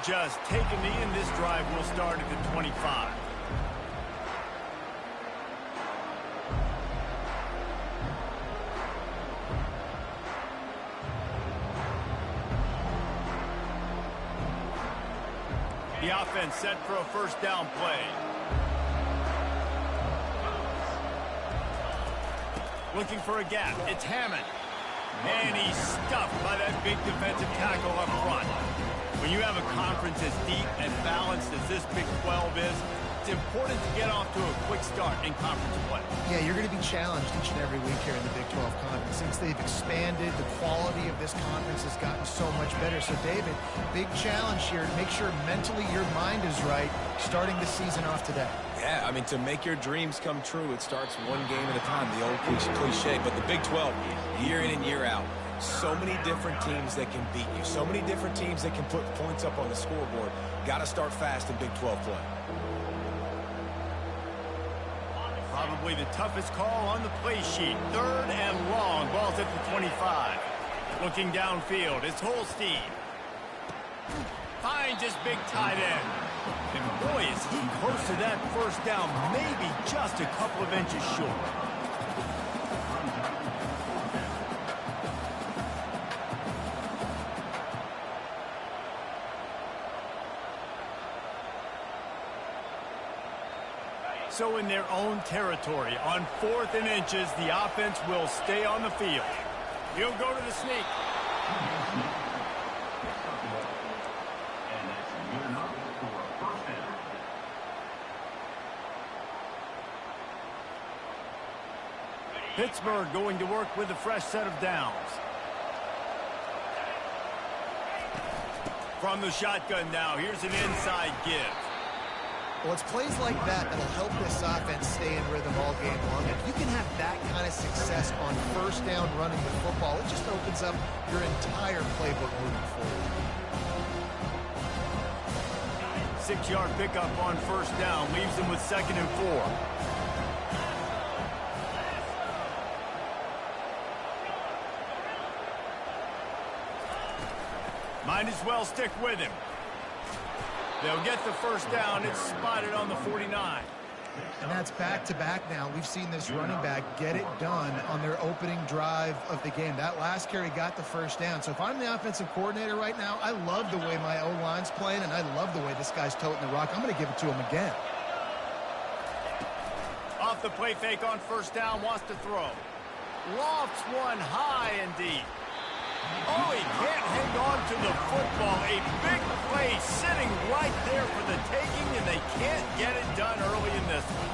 just take a knee, and this drive will start at the 25. The offense set for a first down play. Looking for a gap. It's Hammond. And he's stuffed by that big defensive tackle up front. When you have a conference as deep and balanced as this Big 12 is, it's important to get off to a quick start in conference play. Yeah, you're going to be challenged each and every week here in the Big 12 Conference. Since they've expanded, the quality of this conference has gotten so much better. So, David, big challenge here. Make sure mentally your mind is right starting the season off today. Yeah, I mean, to make your dreams come true, it starts one game at a time, the old cliche. But the Big 12, year in and year out, so many different teams that can beat you, so many different teams that can put points up on the scoreboard. Got to start fast in Big 12 play. Probably the toughest call on the play sheet. 3rd and long. Ball's at the 25. Looking downfield, it's Holstein. Finds his big tight end. And boy, is he close to that first down, maybe just a couple of inches short. So in their own territory, on 4th and inches, the offense will stay on the field. He'll go to the sneak. Pittsburgh going to work with a fresh set of downs. From the shotgun now, here's an inside give. Well, it's plays like that that'll help this offense stay in rhythm all game long. If you can have that kind of success on first down running the football, it just opens up your entire playbook moving forward. 6-yard pickup on first down leaves them with 2nd and 4. Might as well stick with him. They'll get the first down. It's spotted on the 49. And that's back-to-back now. We've seen this running back get it done on their opening drive of the game. That last carry got the first down. So if I'm the offensive coordinator right now, I love the way my O-line's playing, and I love the way this guy's toting the rock. I'm going to give it to him again. Off the play fake on first down, wants to throw. Lofts one high and deep. Oh, he can't hang on to the football. A big play sitting right there for the taking, and they can't get it done early in this one.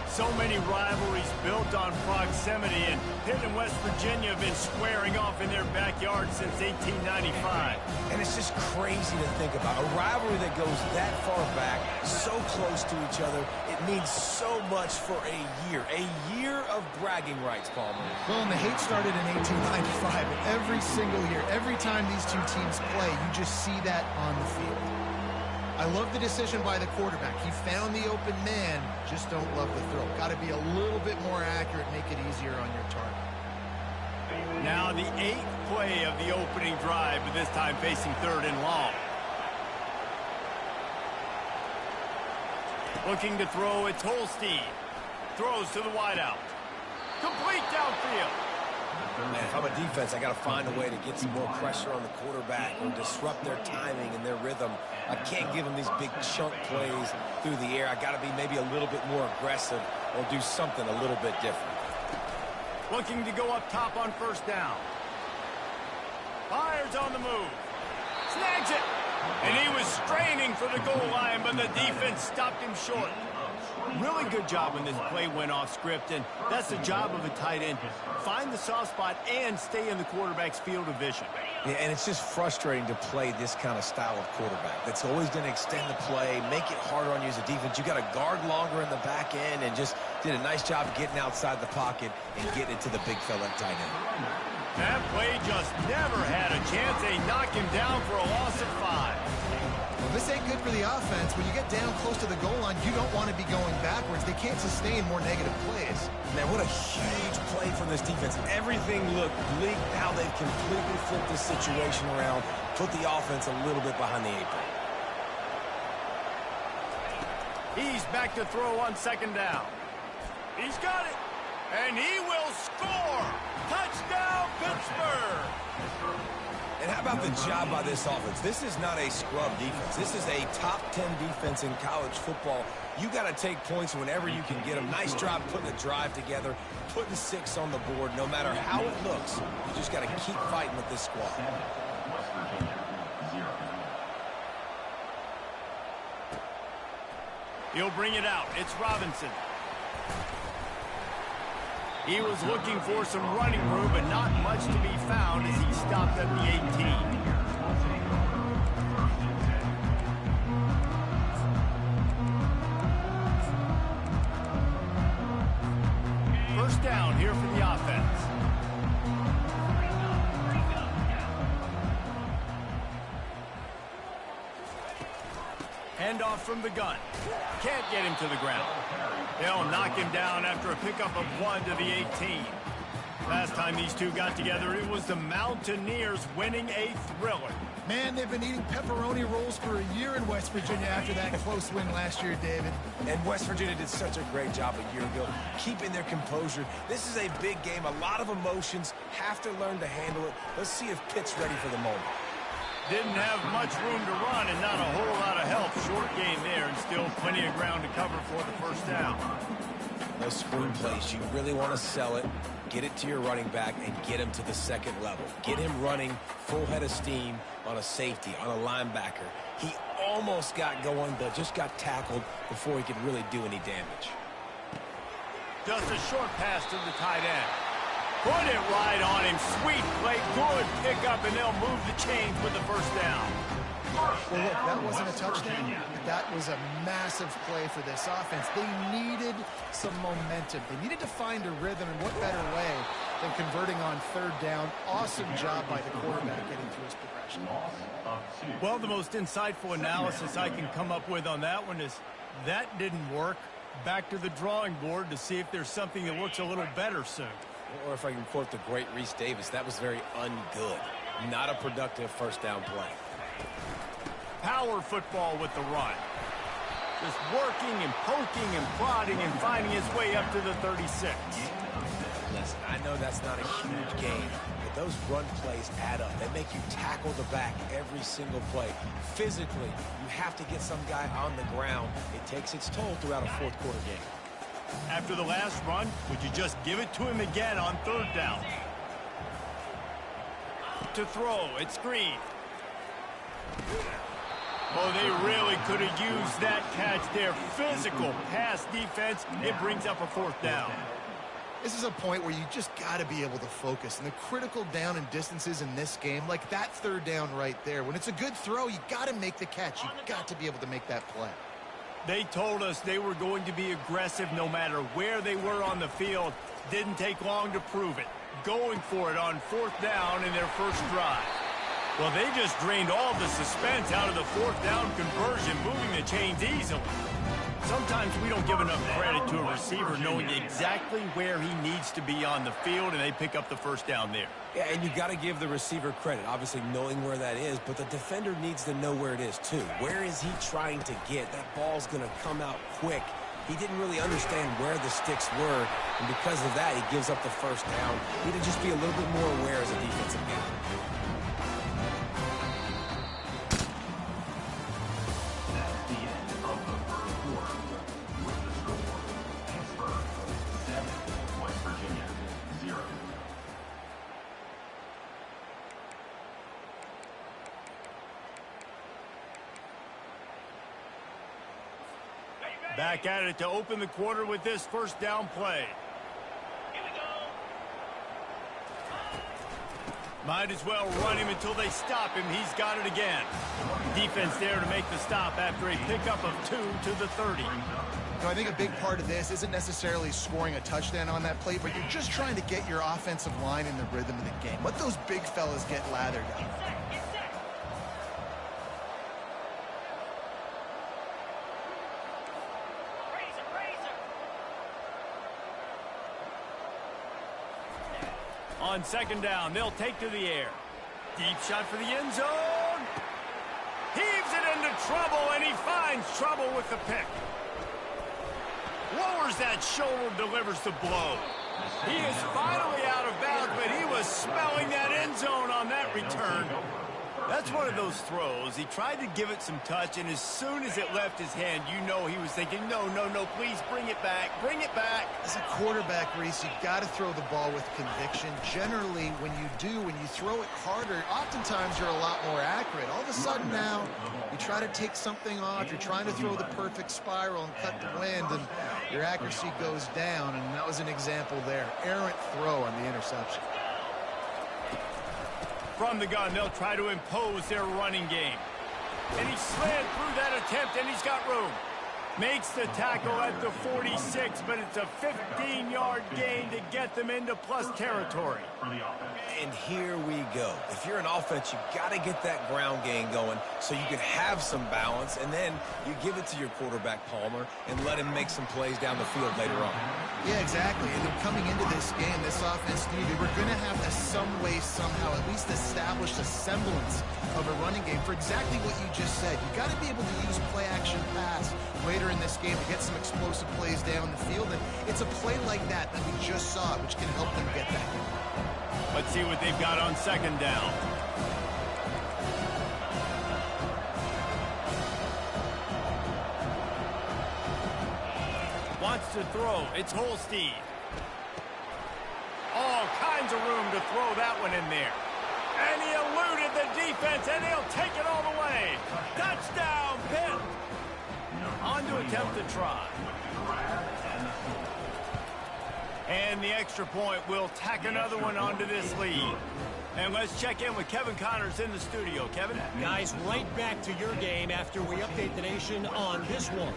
So many rivalries built on proximity, and Pitt and West Virginia have been squaring off in their backyard since 1895. And it's just crazy to think about. A rivalry that goes that far back, so close to each other. It means so much for a year of bragging rights, Palmer. Well, and the hate started in 1895. Every single year, every time these two teams play, you just see that on the field. I love the decision by the quarterback. He found the open man, just don't love the throw. Got to be a little bit more accurate, make it easier on your target. Now the 8th play of the opening drive, but this time facing 3rd and long. Looking to throw, it's Holstein. Throws to the wideout. Complete downfield. Man, if I'm a defense, I got to find a way to get some more pressure on the quarterback or disrupt their timing and their rhythm. I can't give them these big chunk plays through the air. I got to be maybe a little bit more aggressive or do something a little bit different. Looking to go up top on first down. Fires on the move. Snags it. And he was straining for the goal line, but the defense stopped him short. Really good job when this play went off script, and that's the job of a tight end. Find the soft spot and stay in the quarterback's field of vision. Yeah, and it's just frustrating to play this kind of style of quarterback. That's always going to extend the play, make it harder on you as a defense. You got to guard longer in the back end, and just did a nice job getting outside the pocket and getting it to the big fella at tight end. That play just never had a chance. They knock him down for a loss of 5. Well, this ain't good for the offense. When you get down close to the goal line, you don't want to be going backwards. They can't sustain more negative plays. Man, what a huge play from this defense. Everything looked bleak. Now they've completely flipped this situation around, put the offense a little bit behind the 8 ball. He's back to throw on second down. He's got it. And he will score. Touchdown, Pittsburgh. And how about the job by this offense? This is not a scrub defense. This is a top 10 defense in college football. You got to take points whenever you can get them. Nice job putting a drive together, putting 6 on the board. No matter how it looks, you just got to keep fighting with this squad. He'll bring it out. It's Robinson. He was looking for some running room, but not much to be found as he stopped at the 18. First down here for the offense. Handoff from the gun. Can't get him to the ground. They'll knock him down after a pickup of 1 to the 18. Last time these two got together, it was the Mountaineers winning a thriller. Man, they've been eating pepperoni rolls for a year in West Virginia after that close win last year, David. And West Virginia did such a great job a year ago, keeping their composure. This is a big game, a lot of emotions, have to learn to handle it. Let's see if Pitt's ready for the moment. Didn't have much room to run and not a whole lot of help. Short game there and still plenty of ground to cover for the first down. Those screen plays, you really want to sell it, get it to your running back, and get him to the second level. Get him running full head of steam on a safety, on a linebacker. He almost got going, but just got tackled before he could really do any damage. Just a short pass to the tight end. Put it right on him. Sweet play. Good pickup, and they'll move the chains with the first down. Well, look, that wasn't a touchdown, but that was a massive play for this offense. They needed some momentum. They needed to find a rhythm, and what better way than converting on third down. Awesome job by the quarterback getting through his progression. Well, the most insightful analysis I can come up with on that one is that didn't work. Back to the drawing board to see if there's something that works a little better soon. Or if I can quote the great Reese Davis, that was very ungood. Not a productive first down play. Power football with the run. Just working and poking and prodding and finding his way up to the 36. Listen, I know that's not a huge game, but those run plays add up. They make you tackle the back every single play. Physically, you have to get some guy on the ground. It takes its toll throughout a fourth quarter game. After the last run, would you just give it to him again on third down? To throw, it's Green. Oh, they really could have used that catch there. Physical pass defense. It brings up a fourth down. This is a point where you just got to be able to focus. And the critical down and distances in this game, like that third down right there, when it's a good throw, you got to make the catch. You got to be able to make that play. They told us they were going to be aggressive no matter where they were on the field. Didn't take long to prove it. Going for it on fourth down in their first drive. Well, they just drained all the suspense out of the fourth down conversion, moving the chains easily. Sometimes we don't give enough credit to a receiver knowing exactly where he needs to be on the field, and they pick up the first down there. Yeah, and you got to give the receiver credit, obviously knowing where that is, but the defender needs to know where it is too. Where is he trying to get? That ball's going to come out quick. He didn't really understand where the sticks were, and because of that, he gives up the first down. He need to just be a little bit more aware as a defensive guy. Back at it to open the quarter with this first down play. Here we go. Might as well run him until they stop him. He's got it again. Defense there to make the stop after a pickup of 2 to the 30. I think a big part of this isn't necessarily scoring a touchdown on that play, but you're just trying to get your offensive line in the rhythm of the game. Let those big fellas get lathered up. On second down, they'll take to the air. Deep shot for the end zone. Heaves it into trouble, and he finds trouble with the pick. Lowers that shoulder, delivers the blow. He is finally out of bounds, but he was smelling that end zone on that return. That's one of those throws. He tried to give it some touch, and as soon as it left his hand, you know he was thinking, no, no, no, please bring it back, bring it back. As a quarterback, Reese, you got to throw the ball with conviction. Generally, when you do, when you throw it harder, oftentimes you're a lot more accurate. All of a sudden now, you try to take something off, you're trying to throw the perfect spiral and cut the wind, and your accuracy goes down, and that was an example there. Errant throw on the interception. From the gun, they'll try to impose their running game. And he slid through that attempt, and he's got room. Makes the tackle at the 46, but it's a 15-yard gain to get them into plus territory. And here we go. If you're an offense, you got to get that ground game going so you can have some balance, and then you give it to your quarterback, Palmer, and let him make some plays down the field later on. Yeah, exactly. And then coming into this game, this offense knew they were going to have to some way, somehow, at least establish a semblance of a running game for exactly what you just said. You got to be able to use play-action pass later in this game to get some explosive plays down the field. And it's a play like that we just saw, which can help them get that. Let's see what they've got on second down. Wants to throw. It's Holstein. All kinds of room to throw that one in there. And he eluded the defense, and he'll take it all the way. Touchdown, Pitt. On to attempt to try. And the extra point will tack another one onto this lead. And let's check in with Kevin Connors in the studio. Kevin? Guys, right back to your game after we update the nation on this one.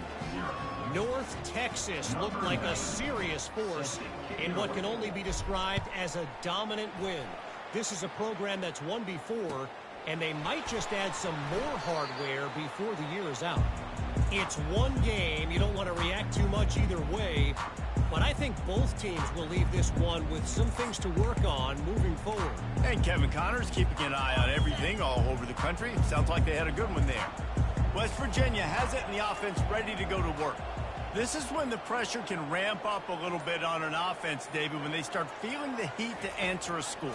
North Texas looked like a serious force in what can only be described as a dominant win. This is a program that's won before, and they might just add some more hardware before the year is out. It's one game. You don't want to react too much either way, but I think both teams will leave this one with some things to work on moving forward. And Kevin Connors keeping an eye on everything all over the country. Sounds like they had a good one there. West Virginia has it and the offense ready to go to work. This is when the pressure can ramp up a little bit on an offense, David, when they start feeling the heat to answer a score.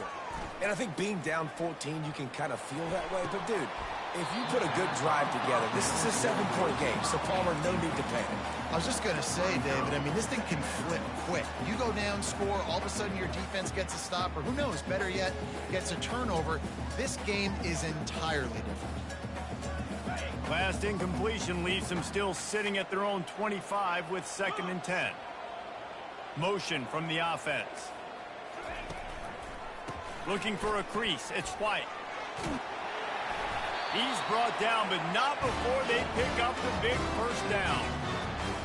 And I think being down 14, you can kind of feel that way. But, dude, if you put a good drive together, this is a 7-point game, so Palmer, no need to panic. I was just going to say, David, I mean, this thing can flip quick. You go down, score, all of a sudden your defense gets a stop, or who knows, better yet, gets a turnover. This game is entirely different. Last incompletion leaves them still sitting at their own 25 with 2nd and 10. Motion from the offense. Looking for a crease. It's White. He's brought down, but not before they pick up the big first down.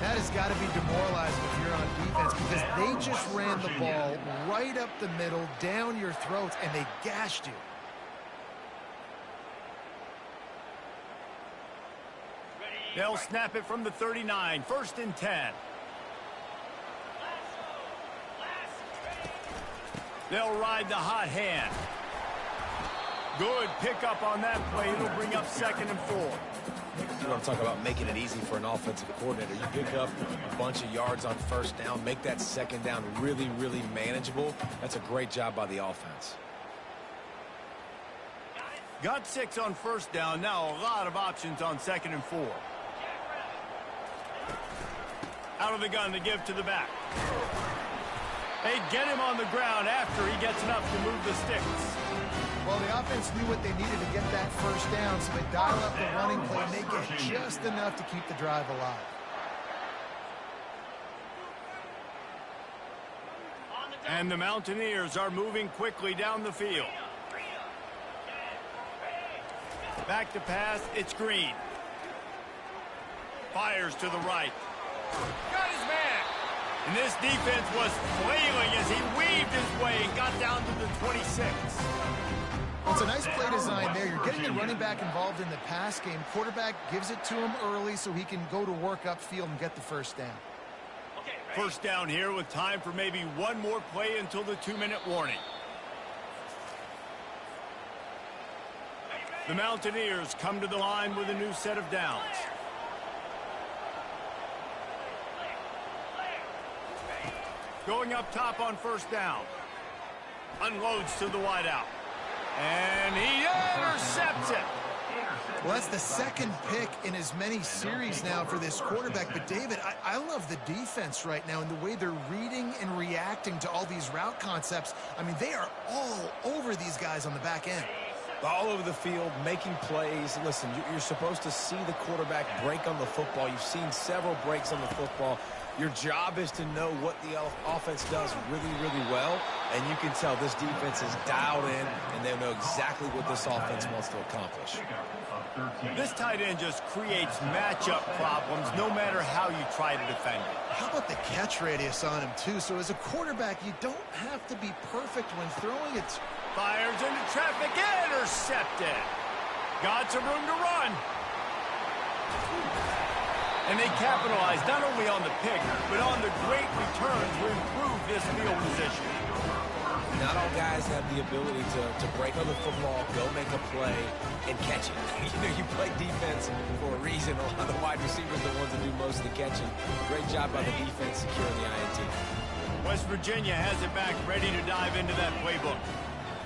That has got to be demoralizing if you're on defense, because they just ran the ball right up the middle, down your throats, and they gashed you. They'll snap it from the 39. 1st and 10. They'll ride the hot hand. Good pickup on that play. It'll bring up 2nd and 4. You want to talk about making it easy for an offensive coordinator. You pick up a bunch of yards on 1st down, make that 2nd down really, really manageable. That's a great job by the offense. Got 6 on 1st down. Now a lot of options on 2nd and 4. Out of the gun to give to the back. They get him on the ground after he gets enough to move the sticks. Well, the offense knew what they needed to get that 1st down, so they dial up the running play, and they get just enough to keep the drive alive. And the Mountaineers are moving quickly down the field. Back to pass, it's Green. Fires to the right. Got his man. And this defense was flailing as he weaved his way and got down to the 26. It's a nice play design there. You're getting the running back involved in the pass game. Quarterback gives it to him early so he can go to work upfield and get the 1st down. 1st down here with time for maybe one more play until the 2-minute warning. The Mountaineers come to the line with a new set of downs. Going up top on first down. Unloads to the wideout. And he intercepts it. Well, that's the second pick in as many series now for this quarterback. But, David, I love the defense right now and the way they're reading and reacting to all these route concepts. I mean, they are all over these guys on the back end. All over the field, making plays. Listen, you're supposed to see the quarterback break on the football. You've seen several breaks on the football. Your job is to know what the offense does really, really well. And you can tell this defense is dialed in, and they know exactly what this offense wants to accomplish. This tight end just creates matchup problems no matter how you try to defend it. How about the catch radius on him, too? So as a quarterback, you don't have to be perfect when throwing it. Fires into traffic, intercepted. Got some room to run. And they capitalize not only on the pick, but on the great returns to improve this field position. Not all guys have the ability to break on the football, go make a play, and catch it. You play defense for a reason. A lot of the wide receivers are the ones that do most of the catching. Great job by the defense securing the INT. West Virginia has it back, ready to dive into that playbook.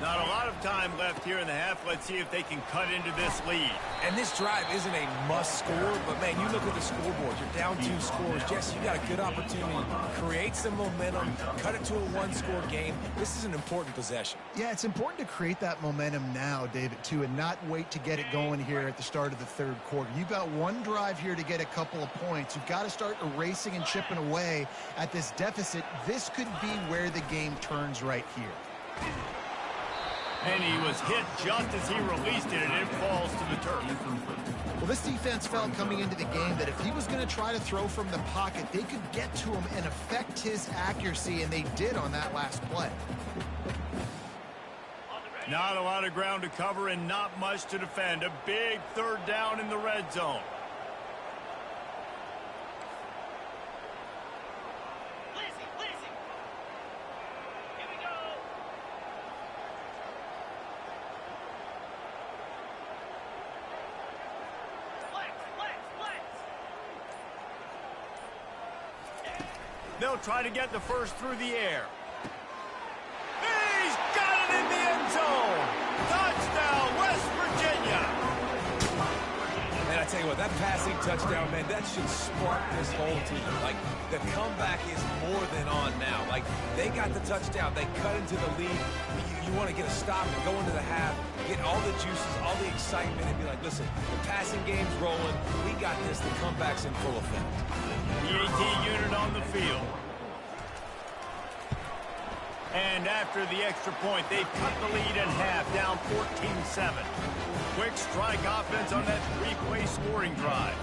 Not a lot of time left here in the half. Let's see if they can cut into this lead. And this drive isn't a must score, but, man, you look at the scoreboard. You're down 2 scores. Jesse, you got a good opportunity. Create some momentum. Cut it to a 1-score game. This is an important possession. Yeah, it's important to create that momentum now, David, too, and not wait to get it going here at the start of the third quarter. You've got one drive here to get a couple of points. You've got to start erasing and chipping away at this deficit. This could be where the game turns right here. And he was hit just as he released it, and it falls to the turf. Well, this defense felt coming into the game that if he was going to try to throw from the pocket, they could get to him and affect his accuracy, and they did on that last play. Not a lot of ground to cover and not much to defend. A big third down in the red zone. They'll try to get the first through the air. He's got it in the end zone. Touchdown, West Virginia. And I tell you what, that passing touchdown, man, that should spark this whole team. Like, the comeback is more than on now. Like, they got the touchdown. They cut into the lead. You want to get a stop and go into the half, get all the juices, all the excitement, and be like, listen, the passing game's rolling. We got this. The comeback's in full effect. The AT unit on the field. And after the extra point, they've cut the lead in half, down 14-7. Quick strike offense on that 3-play scoring drive.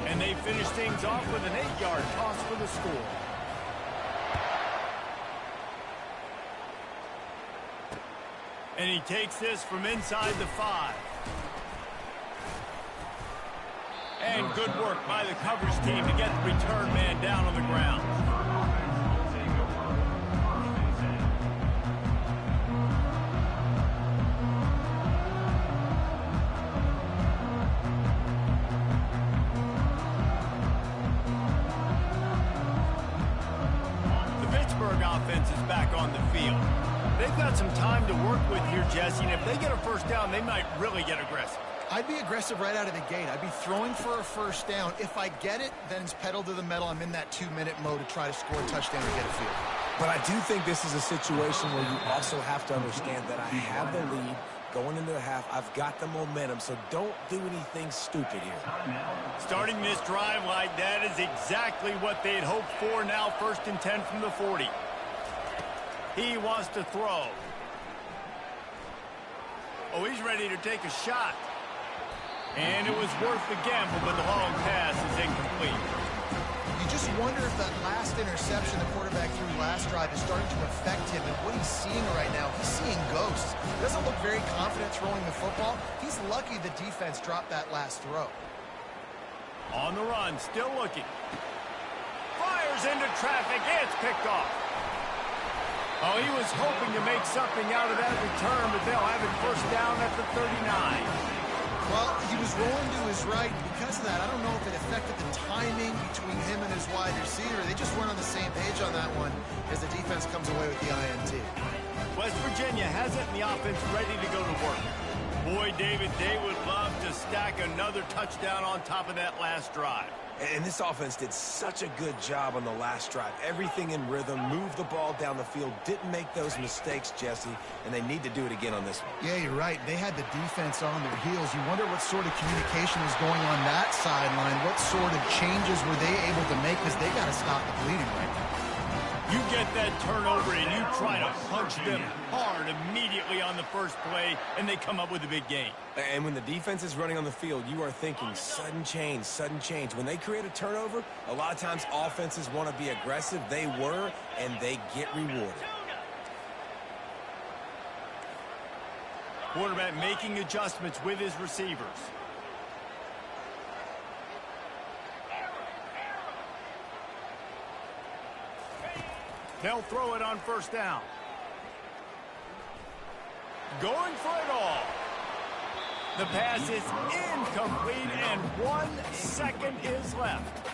And they finish things off with an 8-yard toss for the score. And he takes this from inside the 5. And good work by the coverage team to get the return man down on the ground. The Pittsburgh offense is back on the field. They've got some time to work with here, Jesse, and if they get a first down, they might really get aggressive. I'd be aggressive right out of the gate. I'd be throwing for a first down. If I get it, then it's pedal to the metal. I'm in that 2-minute mode to try to score a touchdown and get a field. But I do think this is a situation where you also have to understand that I have the lead going into the half. I've got the momentum, so don't do anything stupid here. Starting this drive like that is exactly what they'd hoped for. Now 1st and 10 from the 40. He wants to throw. Oh, he's ready to take a shot. And it was worth the gamble, but the long pass is incomplete. You just wonder if that last interception the quarterback threw last drive is starting to affect him and what he's seeing right now. He's seeing ghosts. Doesn't look very confident throwing the football. He's lucky the defense dropped that last throw. On the run, still looking. Fires into traffic. It's picked off. Oh, he was hoping to make something out of that return, but they'll have it first down at the 39. Well, he was rolling to his right. Because of that, I don't know if it affected the timing between him and his wide receiver. They just weren't on the same page on that one as the defense comes away with the INT. West Virginia has it in the offense ready to go to work. Boy, David, they would love to stack another touchdown on top of that last drive. And this offense did such a good job on the last drive. Everything in rhythm, moved the ball down the field, didn't make those mistakes, Jesse, and they need to do it again on this one. Yeah, you're right. They had the defense on their heels. You wonder what sort of communication is going on that sideline. What sort of changes were they able to make, because they got to stop the bleeding right now. You get that turnover and you try to punch them hard immediately on the first play, and they come up with a big gain. And when the defense is running on the field, you are thinking sudden change, sudden change. When they create a turnover, a lot of times offenses want to be aggressive. They were, and they get rewarded. Quarterback making adjustments with his receivers. They'll throw it on first down. Going for it all. The pass is incomplete, and 1 second is left.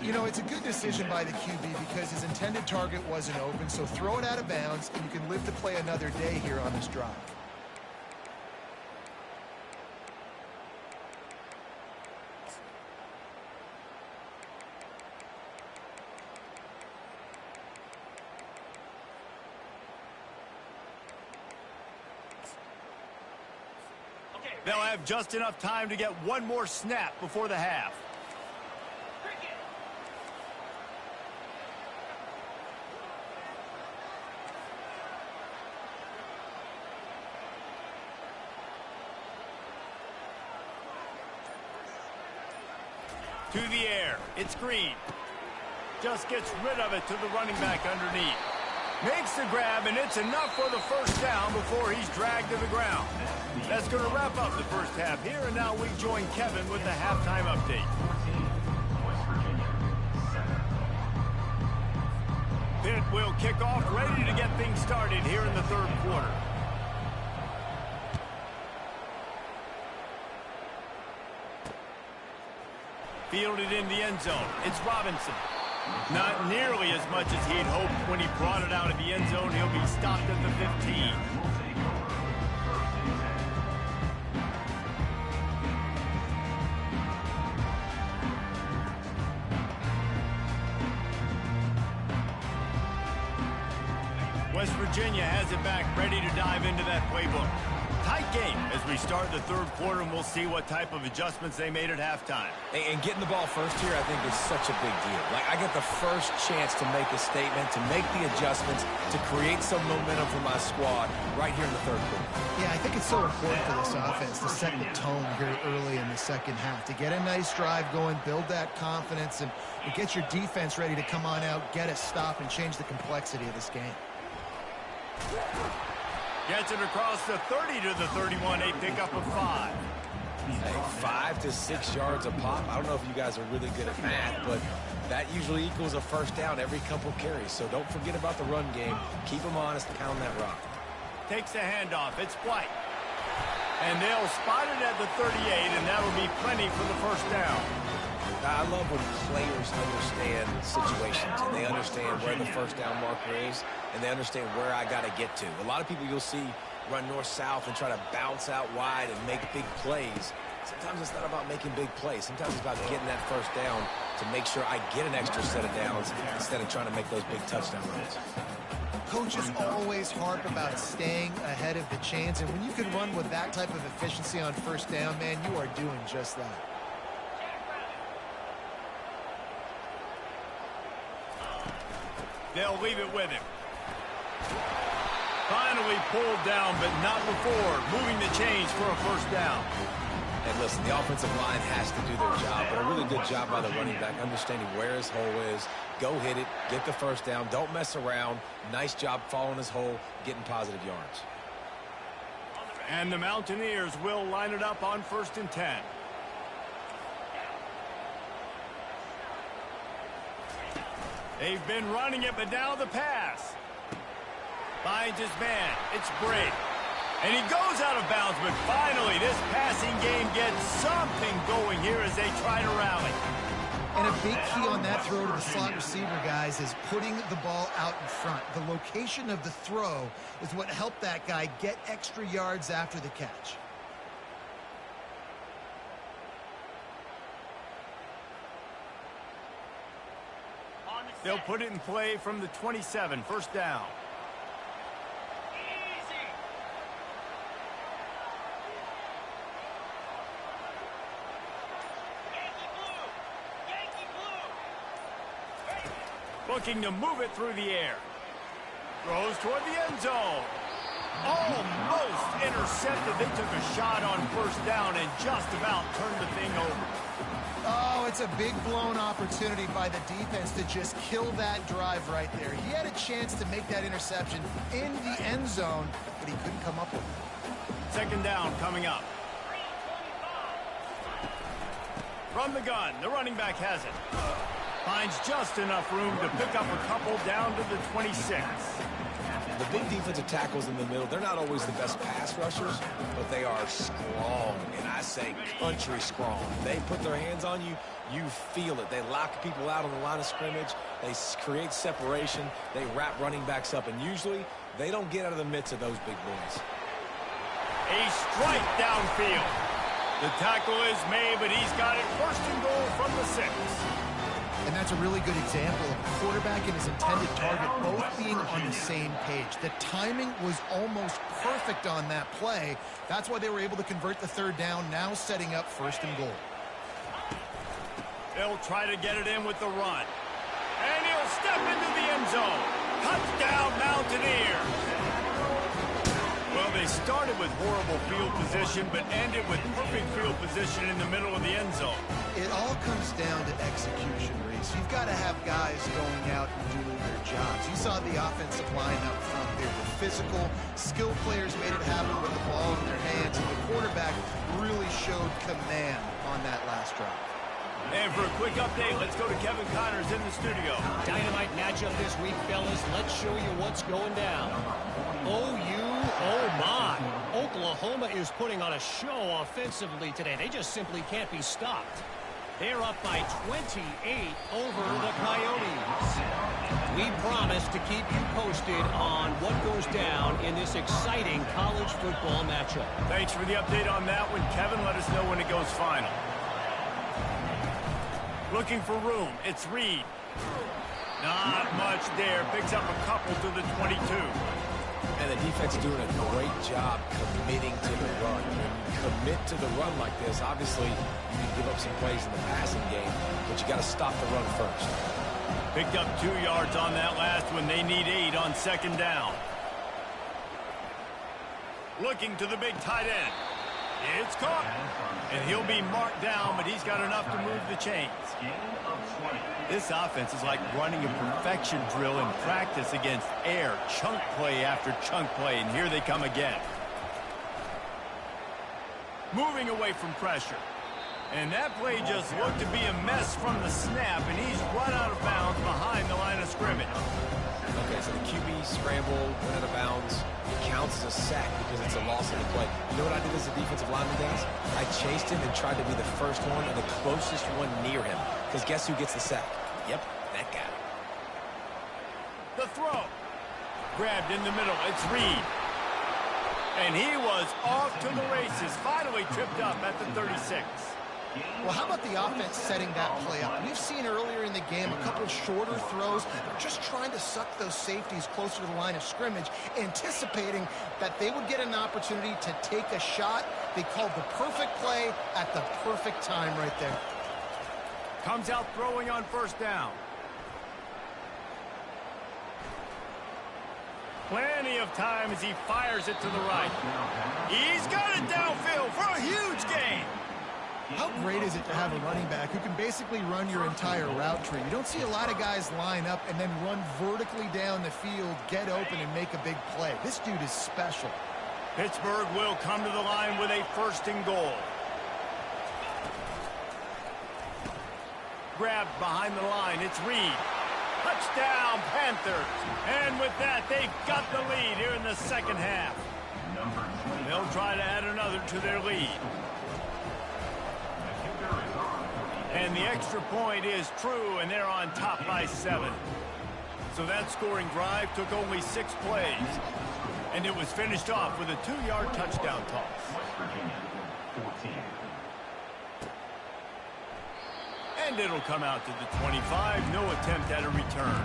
You know, it's a good decision by the QB because his intended target wasn't open, so throw it out of bounds, and you can live to play another day here on this drive. They'll have just enough time to get one more snap before the half. To the air. It's Green. Just gets rid of it to the running back underneath. Makes the grab, and it's enough for the first down before he's dragged to the ground. That's going to wrap up the first half here, and now we join Kevin with the halftime update. Pitt will kick off, ready to get things started here in the third quarter. Fielded in the end zone. It's Robinson. Not nearly as much as he'd hoped when he brought it out of the end zone. He'll be stopped at the 15. West Virginia has it back, ready to dive into that playbook. Tight game as we start the third quarter, and we'll see what type of adjustments they made at halftime. And getting the ball first here, I think, is such a big deal. Like, I get the first chance to make a statement, to make the adjustments, to create some momentum for my squad right here in the third quarter. Yeah, I think it's so important for this offense to set the tone here early in the second half, to get a nice drive going, build that confidence, and get your defense ready to come on out, get a stop, and change the complexity of this game. Gets it across the 30 to the 31, a pickup of 5. Hey, 5 to 6 yards a pop. I don't know if you guys are really good at math, but that usually equals a first down every couple carries. So don't forget about the run game. Keep them honest, pound that rock. Takes the handoff. It's White. And they'll spot it at the 38, and that'll be plenty for the first down. I love when players understand situations and they understand where the first down marker is and they understand where I got to get to. A lot of people you'll see run north-south and try to bounce out wide and make big plays. Sometimes it's not about making big plays. Sometimes it's about getting that first down to make sure I get an extra set of downs instead of trying to make those big touchdown runs. Coaches always harp about staying ahead of the chains, and when you can run with that type of efficiency on first down, man, you are doing just that. They'll leave it with him. Finally pulled down, but not before. Moving the chains for a first down. And listen, the offensive line has to do their job, but a really good job by the running back, understanding where his hole is. Go hit it, get the first down, don't mess around. Nice job following his hole, getting positive yards. And the Mountaineers will line it up on 1st and 10. They've been running it, but now the pass. Finds his man. It's Brady. And he goes out of bounds, but finally this passing game gets something going here as they try to rally. And a big key on that throw to the slot receiver, guys, is putting the ball out in front. The location of the throw is what helped that guy get extra yards after the catch. They'll put it in play from the 27, first down. Looking to move it through the air. Throws toward the end zone. Almost intercepted. They took a shot on first down and just about turned the thing over. Oh, it's a big blown opportunity by the defense to just kill that drive right there. He had a chance to make that interception in the end zone, but he couldn't come up with it. Second down coming up. From the gun, the running back has it. Finds just enough room to pick up a couple down to the 26. The big defensive tackles in the middle, they're not always the best pass rushers, but they are strong, and I say country strong. They put their hands on you, you feel it. They lock people out on the line of scrimmage. They create separation. They wrap running backs up, and usually they don't get out of the midst of those big boys. A strike downfield. The tackle is made, but he's got it first and goal from the 6. And that's a really good example of a quarterback and his intended target both being on the same page. The timing was almost perfect on that play. That's why they were able to convert the third down, now setting up first and goal. They'll try to get it in with the run. And he'll step into the end zone. Touchdown, Mountaineers. Well, they started with horrible field position, but ended with perfect field position in the middle of the end zone. It all comes down to execution, Reese. You've got to have guys going out and doing their jobs. You saw the offensive line up front there. The physical, skilled players made it happen with the ball in their hands, and the quarterback really showed command on that last drive. And for a quick update, let's go to Kevin Connors in the studio. Dynamite matchup this week, fellas. Let's show you what's going down. Oh my. Oklahoma is putting on a show offensively today. They just simply can't be stopped. They're up by 28 over the Coyotes. We promise to keep you posted on what goes down in this exciting college football matchup. Thanks for the update on that one, Kevin. Let us know when it goes final. Looking for room. It's Reed. Not much there. Picks up a couple to the 22. And the defense is doing a great job committing to the run. When you commit to the run like this, obviously you can give up some plays in the passing game, but you got to stop the run first. Picked up 2 yards on that last one. They need 8 on second down. Looking to the big tight end. It's caught. And he'll be marked down, but he's got enough to move the chains. This offense is like running a perfection drill in practice against air. Chunk play after chunk play, and here they come again. Moving away from pressure. And that play just looked to be a mess from the snap, and he's run out of bounds behind the line of scrimmage. Okay, so the QB scramble, went out of bounds. It counts as a sack because it's a loss of the play. You know what I did as a defensive lineman, guys? I chased him and tried to be the first one and the closest one near him. Because guess who gets the sack? Yep, that guy. The throw. Grabbed in the middle. It's Reed. And he was off to the races. Finally tripped up at the 36. Well, how about the offense setting that play up? We've seen earlier in the game a couple shorter throws. They're just trying to suck those safeties closer to the line of scrimmage, anticipating that they would get an opportunity to take a shot. They called the perfect play at the perfect time right there. Comes out throwing on first down. Plenty of time as he fires it to the right. He's got it downfield for a huge gain. How great is it to have a running back who can basically run your entire route tree? You don't see a lot of guys line up and then run vertically down the field, get open, and make a big play. This dude is special. Pittsburgh will come to the line with a first and goal. Grabbed behind the line. It's Reed. Touchdown, Panthers. And with that, they've got the lead here in the second half. They'll try to add another to their lead. And the extra point is true, and they're on top by 7. So that scoring drive took only 6 plays. And it was finished off with a 2-yard touchdown toss. And it'll come out to the 25. No attempt at a return.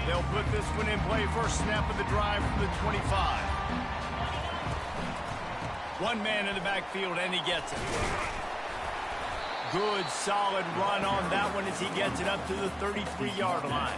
They'll put this one in play. First snap of the drive from the 25. One man in the backfield, and he gets it. Good, solid run on that one as he gets it up to the 33-yard line.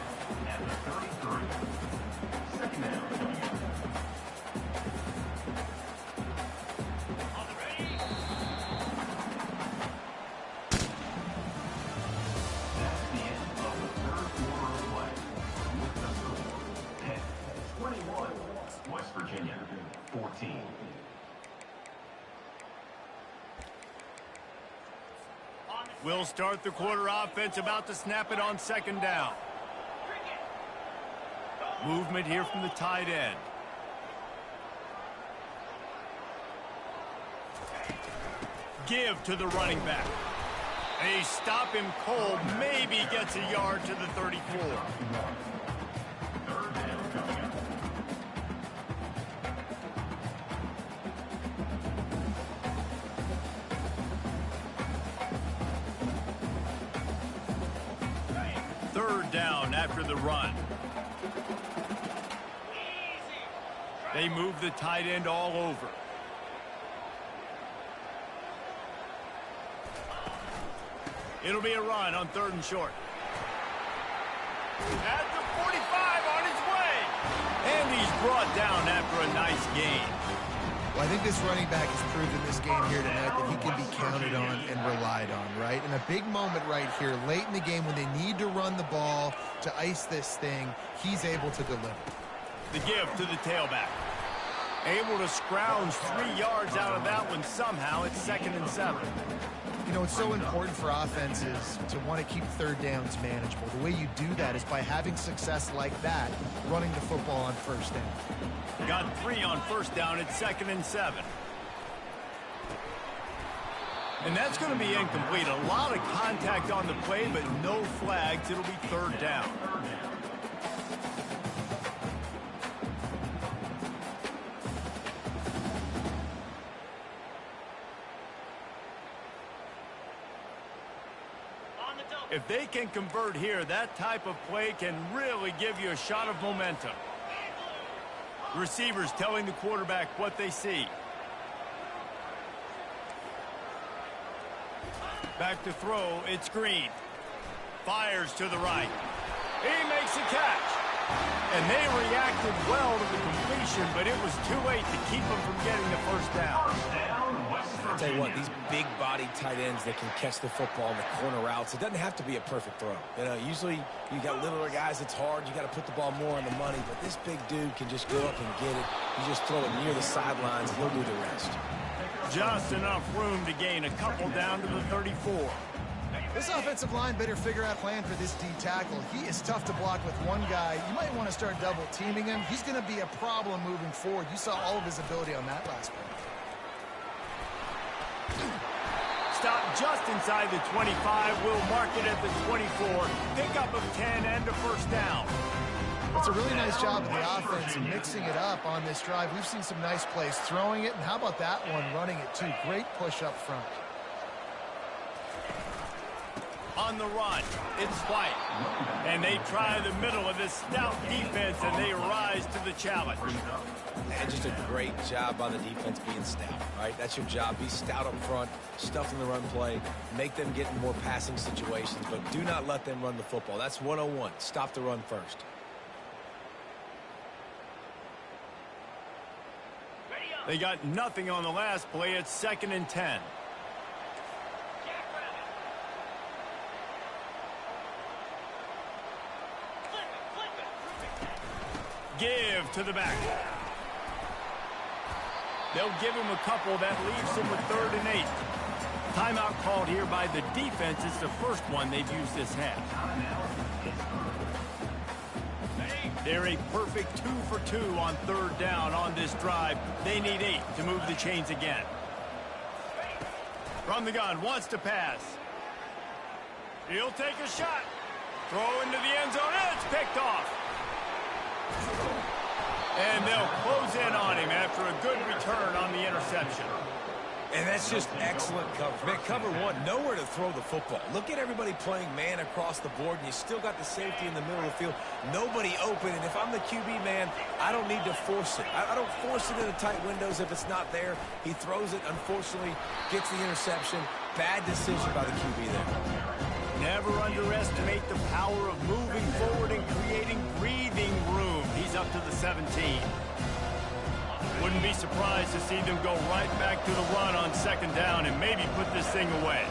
We'll start the quarter offense, about to snap it on second down. Movement here from the tight end. Give to the running back. They stop him cold, maybe gets a yard to the 34. Third down after the run. They move the tight end all over. It'll be a run on 3rd and short. At the 45 on his way. And he's brought down after a nice gain. Well, I think this running back has proven this game here tonight that he can be counted on and relied on, right? And a big moment right here, late in the game when they need to run the ball to ice this thing, he's able to deliver. The give to the tailback. Able to scrounge 3 yards out of that one somehow. It's 2nd and 7. You know, it's so important for offenses to want to keep third downs manageable. The way you do that is by having success like that, running the football on first down. Got 3 on first down at 2nd and 7. And that's going to be incomplete. A lot of contact on the play, but no flags. It'll be 3rd down. If they can convert here, that type of play can really give you a shot of momentum. Receivers telling the quarterback what they see. Back to throw, it's Green. Fires to the right. He makes a catch. And they reacted well to the completion, but it was too late to keep them from getting the first down. I'll tell you what, these big-bodied tight ends that can catch the football in the corner routes, it doesn't have to be a perfect throw. You know, usually you got littler guys, it's hard. You got to put the ball more on the money, but this big dude can just go up and get it. You just throw it near the sidelines, he'll do the rest. Just enough room to gain a couple down to the 34. This offensive line better figure out a plan for this D tackle. He is tough to block with one guy. You might want to start double teaming him. He's going to be a problem moving forward. You saw all of his ability on that last play. Stop just inside the 25. We'll mark it at the 24. Pickup of 10 and a first down. It's a really nice job of the offense and mixing it up on this drive. We've seen some nice plays throwing it, and how about that one running it too? Great push up front. On the run, it's White. And they try the middle of this stout defense, and they rise to the challenge. And just a great job by the defense being stout, right? That's your job. Be stout up front, stuff in the run play, make them get in more passing situations, but do not let them run the football. That's 101. Stop the run first. They got nothing on the last play. It's 2nd and 10. Give to the back. They'll give him a couple. That leaves him with 3rd and 8. Timeout called here by the defense. It's the first one they've used this half. They're a perfect 2 for 2 on 3rd down on this drive. They need 8 to move the chains again. From the gun, wants to pass. He'll take a shot. Throw into the end zone. It's picked off. And they'll close in on him after a good return on the interception. And that's just excellent coverage. Man, cover one, nowhere to throw the football. Look at everybody playing man across the board, and you still got the safety in the middle of the field. Nobody open, and if I'm the QB, man, I don't need to force it. I don't force it into tight windows if it's not there. He throws it, unfortunately, gets the interception. Bad decision by the QB there. Never underestimate the power of moving forward and creating breathing room. He's up to the 17. Wouldn't be surprised to see them go right back to the run on 2nd down and maybe put this thing away.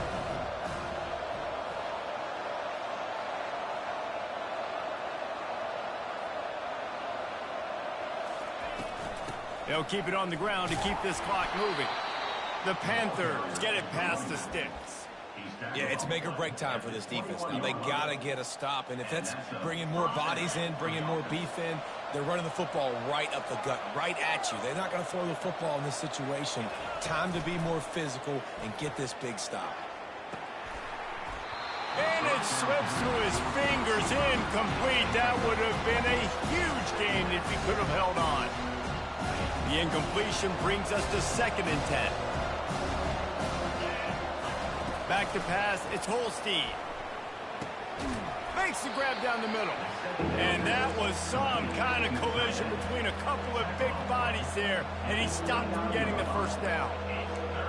They'll keep it on the ground to keep this clock moving. The Panthers get it past the sticks. Yeah, it's make or break time for this defense. Now, they got to get a stop, and if that's bringing more bodies in, bringing more beef in, they're running the football right up the gut, right at you. They're not going to throw the football in this situation. Time to be more physical and get this big stop. And it slips through his fingers, incomplete. That would have been a huge gain if he could have held on. The incompletion brings us to 2nd and 10. Back to pass, it's Holstein. Makes the grab down the middle. And that was some kind of collision between a couple of big bodies there, and he stopped from getting the 1st down.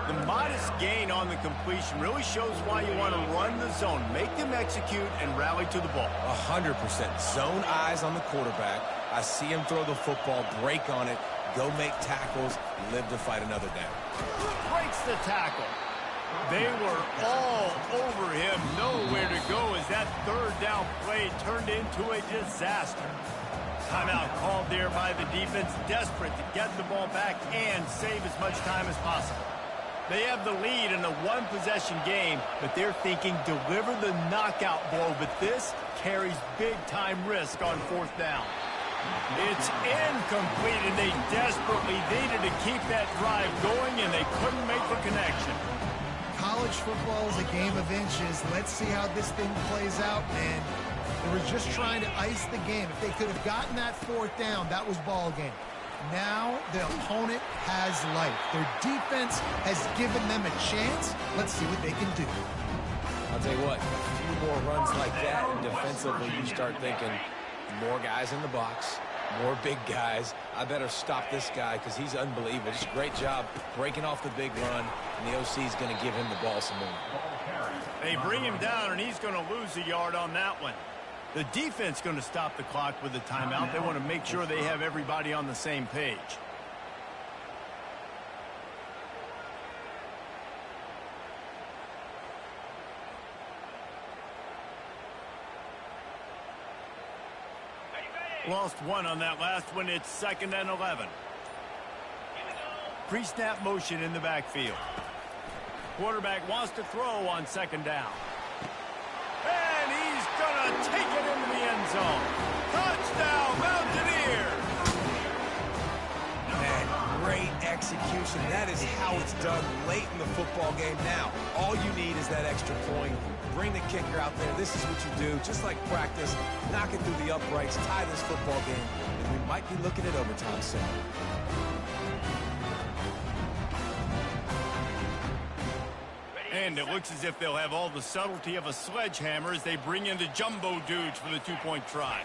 The modest gain on the completion really shows why you want to run the zone. Make them execute and rally to the ball. 100%. Zone eyes on the quarterback. I see him throw the football, break on it, go make tackles, live to fight another down. Breaks the tackle. They were all over him, nowhere to go as that 3rd down play turned into a disaster. Timeout called there by the defense, desperate to get the ball back and save as much time as possible. They have the lead in a 1-possession game, but they're thinking deliver the knockout blow, but this carries big-time risk on 4th down. It's incomplete, and they desperately needed to keep that drive going, and they couldn't make the connection. College football is a game of inches. Let's see how this thing plays out, man. They were just trying to ice the game. If they could have gotten that 4th down, that was ball game. Now the opponent has life. Their defense has given them a chance. Let's see what they can do. I'll tell you what, a few more runs like that, and defensively you start thinking more guys in the box, more big guys. I better stop this guy because he's unbelievable. Just a great job breaking off the big run, and the OC is going to give him the ball some more. They bring him down, and he's going to lose a yard on that one. The defense going to stop the clock with a timeout. They want to make sure they have everybody on the same page. Lost 1 on that last one. It's 2nd and 11. Pre-snap motion in the backfield. Quarterback wants to throw on 2nd down. And he's going to take it into the end zone. Touchdown, Mountaineers! Man, great execution. That is how it's done late in the football game. Now, all you need is that extra point. Bring the kicker out there. This is what you do. Just like practice, knock it through the uprights, tie this football game, and we might be looking at overtime soon. And it looks as if they'll have all the subtlety of a sledgehammer as they bring in the jumbo dudes for the 2-point try.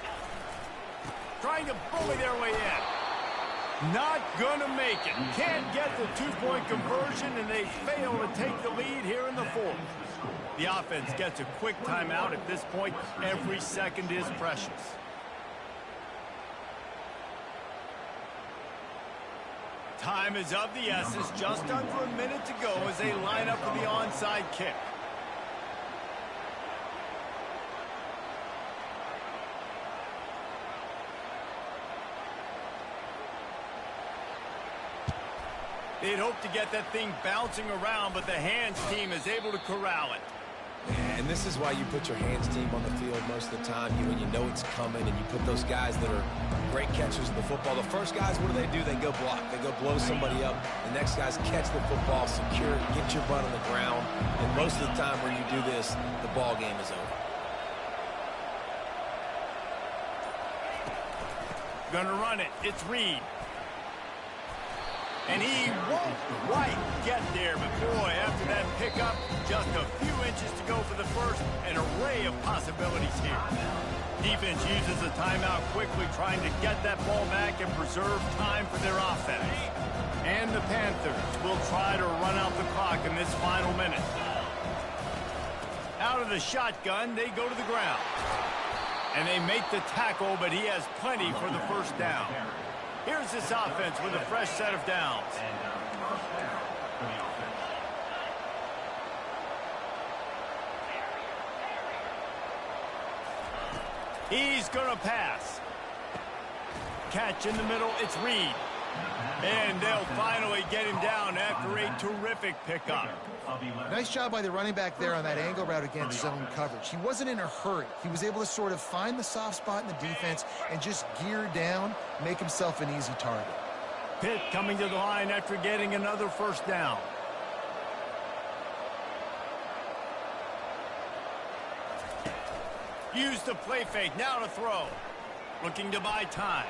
Trying to bully their way in. Not gonna make it. Can't get the 2-point conversion, and they fail to take the lead here in the 4th. The offense gets a quick timeout. At this point, every second is precious. Time is of the essence. Just under a minute to go as they line up for the onside kick. They'd hope to get that thing bouncing around, but the hands team is able to corral it. And this is why you put your hands team on the field most of the time, when you know it's coming, and you put those guys that are great catchers of the football. The first guys, what do? They go block. They go blow somebody up. The next guys catch the football, secure it, get your butt on the ground. And most of the time when you do this, the ball game is over. Gonna run it. It's Reed. And he won't quite get there, but boy, after that pickup, just a few inches to go for the first. An array of possibilities here. Defense uses a timeout quickly, trying to get that ball back and preserve time for their offense. And the Panthers will try to run out the clock in this final minute. Out of the shotgun, they go to the ground. And they make the tackle, but he has plenty for the first down. Here's this offense with a fresh set of downs. He's going to pass. Catch in the middle, it's Reed. And they'll finally get him down after a terrific pickup. Nice job by the running back there on that angle route against zone coverage. He wasn't in a hurry. He was able to sort of find the soft spot in the defense and just gear down, make himself an easy target. Pitt coming to the line after getting another first down. Use the play fake, now to throw. Looking to buy time.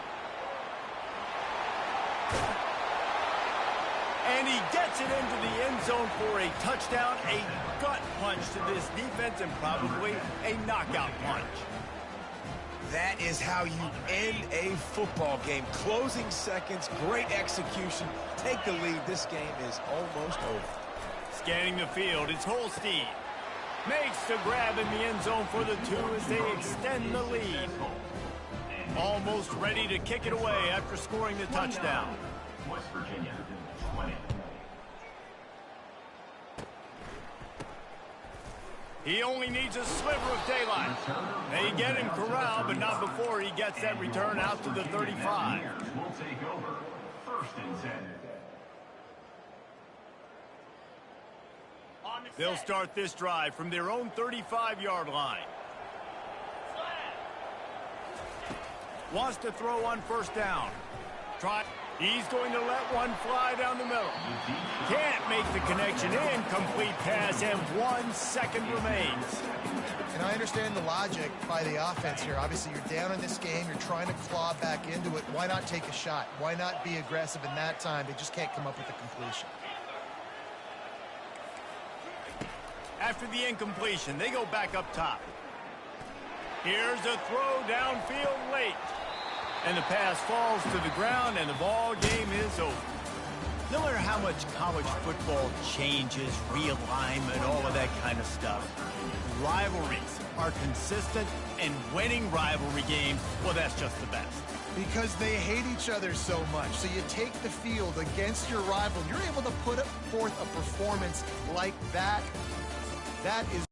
And he gets it into the end zone for a touchdown, a gut punch to this defense, and probably a knockout punch. That is how you end a football game. Closing seconds, great execution. Take the lead. This game is almost over. Scanning the field, it's Holstein. Makes the grab in the end zone for the two as they extend the lead. Almost ready to kick it away after scoring the touchdown. West Virginia, 20. He only needs a sliver of daylight. They get him corralled, but not before he gets that return out to the 35. Will take over. First and 10. They'll start this drive from their own 35-yard line. Wants to throw on first down. He's going to let one fly down the middle. Can't make the connection. Incomplete pass, and 1 second remains. And I understand the logic by the offense here. Obviously, you're down in this game. You're trying to claw back into it. Why not take a shot? Why not be aggressive in that time? They just can't come up with a completion. After the incompletion, they go back up top. Here's a throw downfield late. And the pass falls to the ground, and the ball game is over. No matter how much college football changes, realignment, all of that kind of stuff, rivalries are consistent, and winning rivalry games, well, that's just the best. Because they hate each other so much. So you take the field against your rival. You're able to put forth a performance like that. That is...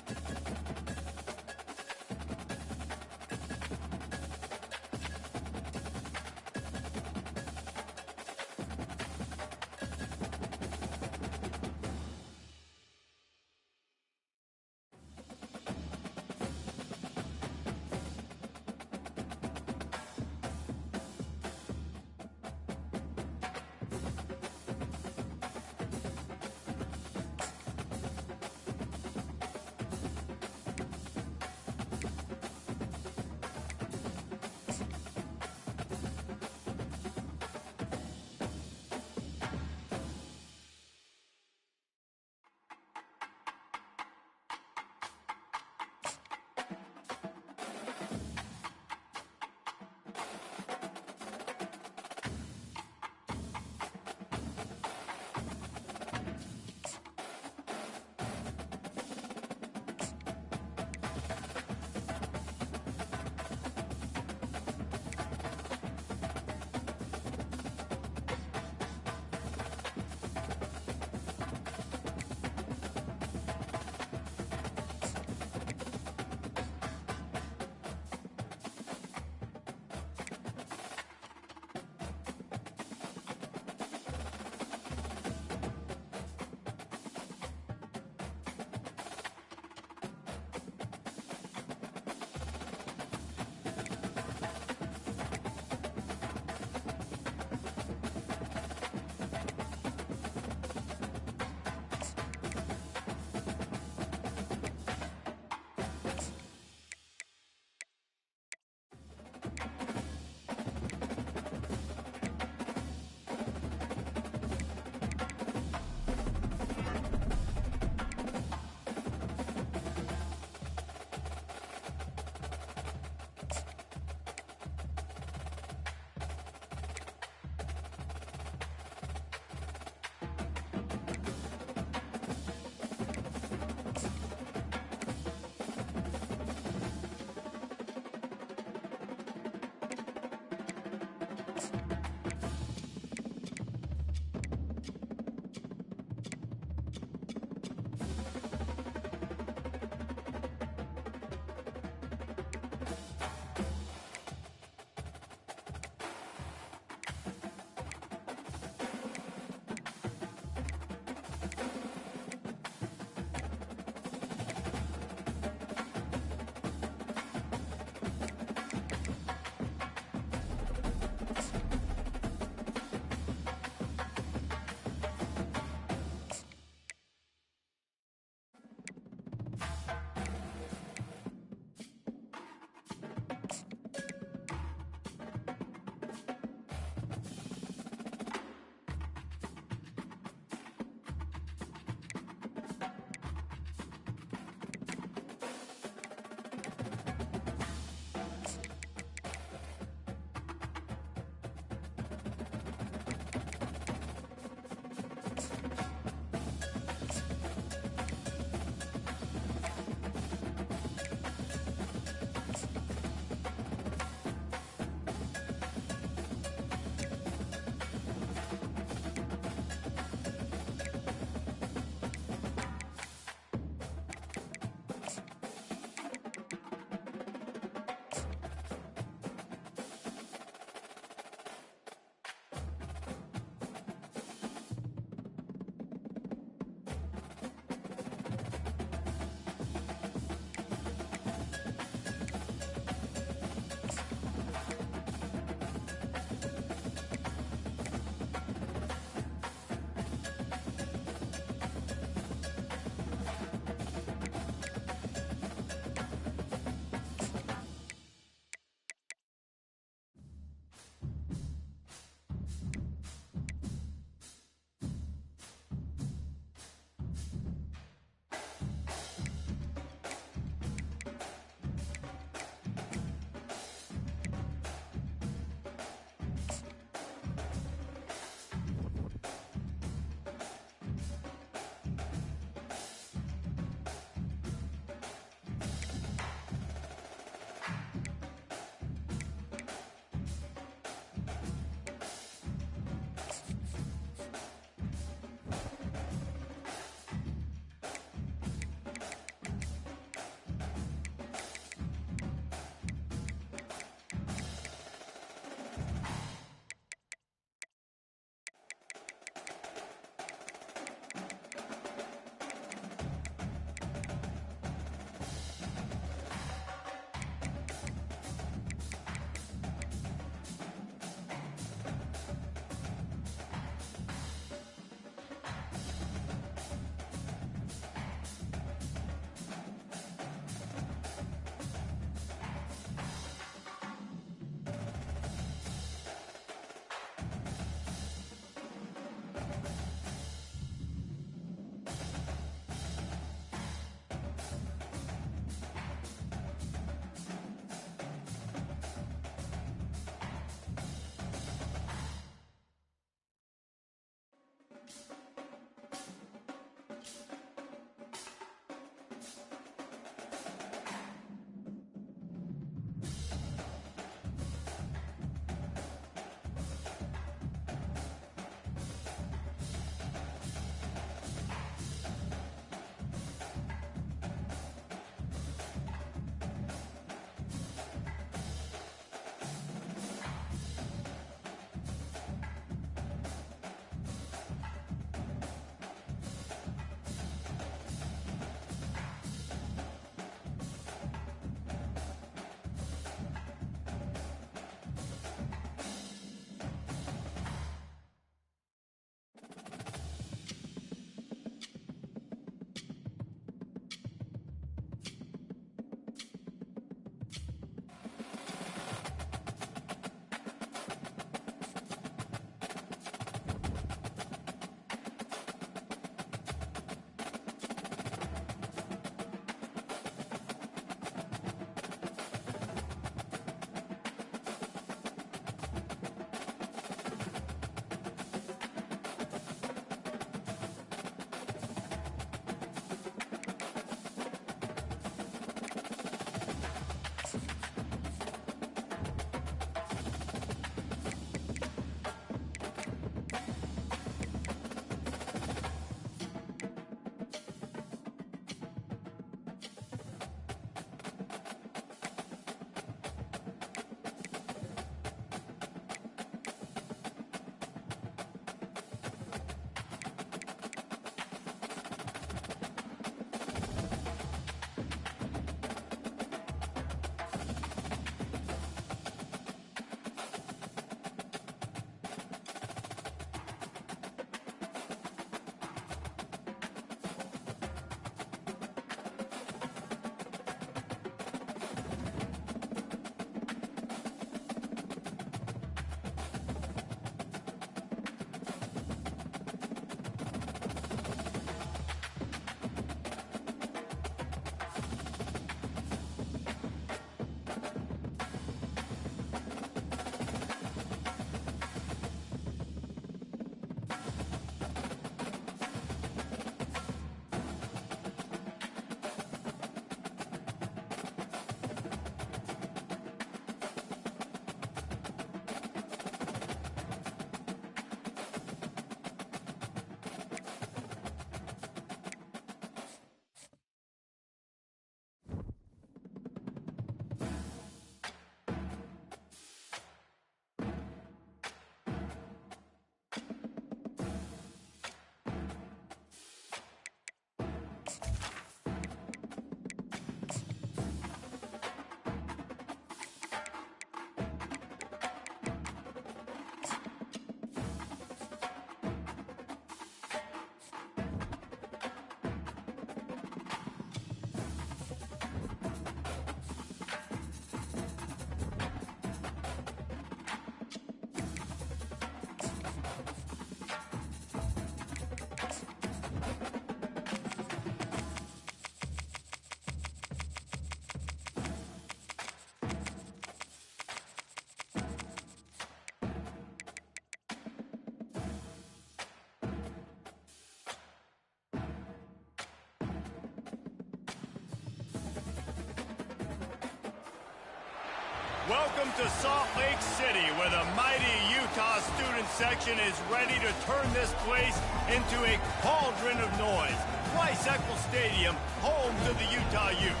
Welcome to Salt Lake City, where the mighty Utah student section is ready to turn this place into a cauldron of noise. Weiss-Eccles Stadium, home to the Utah Utes.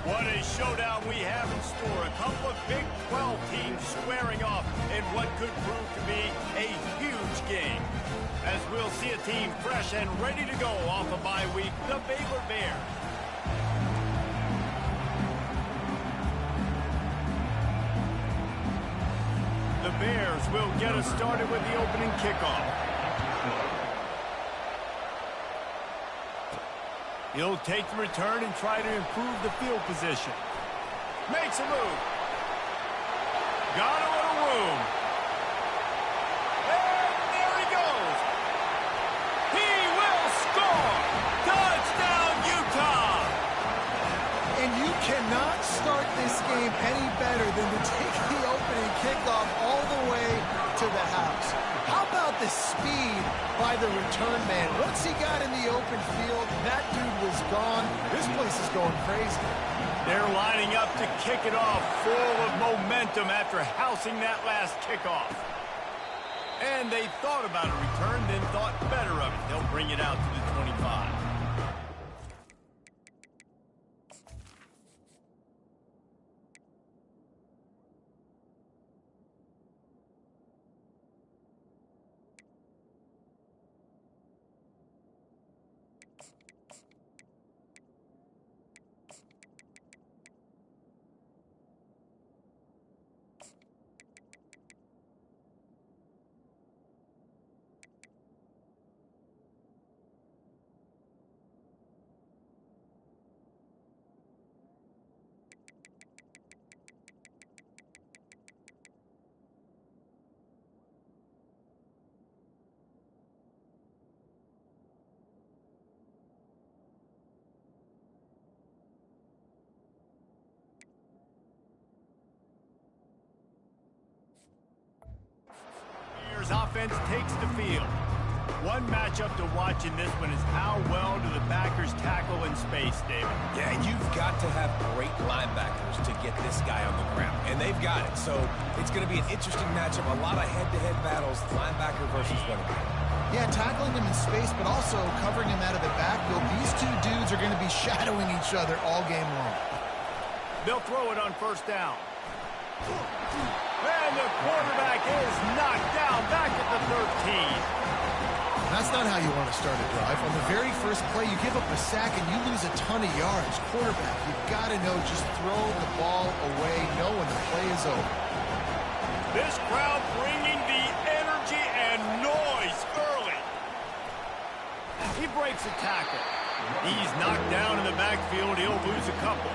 What a showdown we have in store. A couple of Big 12 teams squaring off in what could prove to be a huge game. As we'll see a team fresh and ready to go off a bye week, the Baylor Bears. The Bears will get us started with the opening kickoff. He'll take the return and try to improve the field position. Makes a move. Got a little room. And there he goes. He will score. Touchdown, Utah. And you cannot start this game any better than to take the opening kickoff all the way to the house. How about the speed by the return man? Once he got in the open field, that dude was gone. This place is going crazy. They're lining up to kick it off, full of momentum after housing that last kickoff. And they thought about a return, then thought better of it. They'll bring it out to the 25. Offense takes the field. One matchup to watch in this one is how well do the backers tackle in space, David. Yeah, and you've got to have great linebackers to get this guy on the ground, and they've got it. So it's going to be an interesting matchup, a lot of head-to-head battles, linebacker versus running back. Yeah, tackling him in space, but also covering him out of the backfield. These two dudes are going to be shadowing each other all game long. They'll throw it on first down. And the quarterback is knocked down back at the 13. That's not how you want to start a drive. On the very first play, you give up a sack and you lose a ton of yards. Quarterback, you've got to know, just throw the ball away, know when the play is over. This crowd bringing the energy and noise early. He breaks a tackle. He's knocked down in the backfield. He'll lose a couple.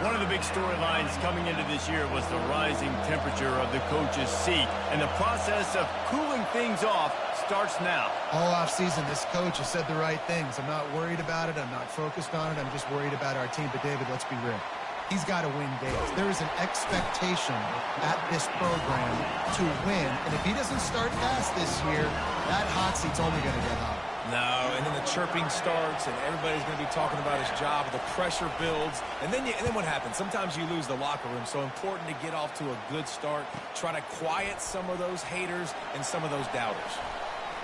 One of the big storylines coming into this year was the rising temperature of the coach's seat, and the process of cooling things off starts now. All offseason, this coach has said the right things. I'm not worried about it. I'm not focused on it. I'm just worried about our team. But, David, let's be real. He's got to win games. There is an expectation at this program to win, and if he doesn't start fast this year, that hot seat's only going to get hotter. No, and then the chirping starts, and everybody's going to be talking about his job. The pressure builds, and then what happens? Sometimes you lose the locker room, so important to get off to a good start. Try to quiet some of those haters and some of those doubters.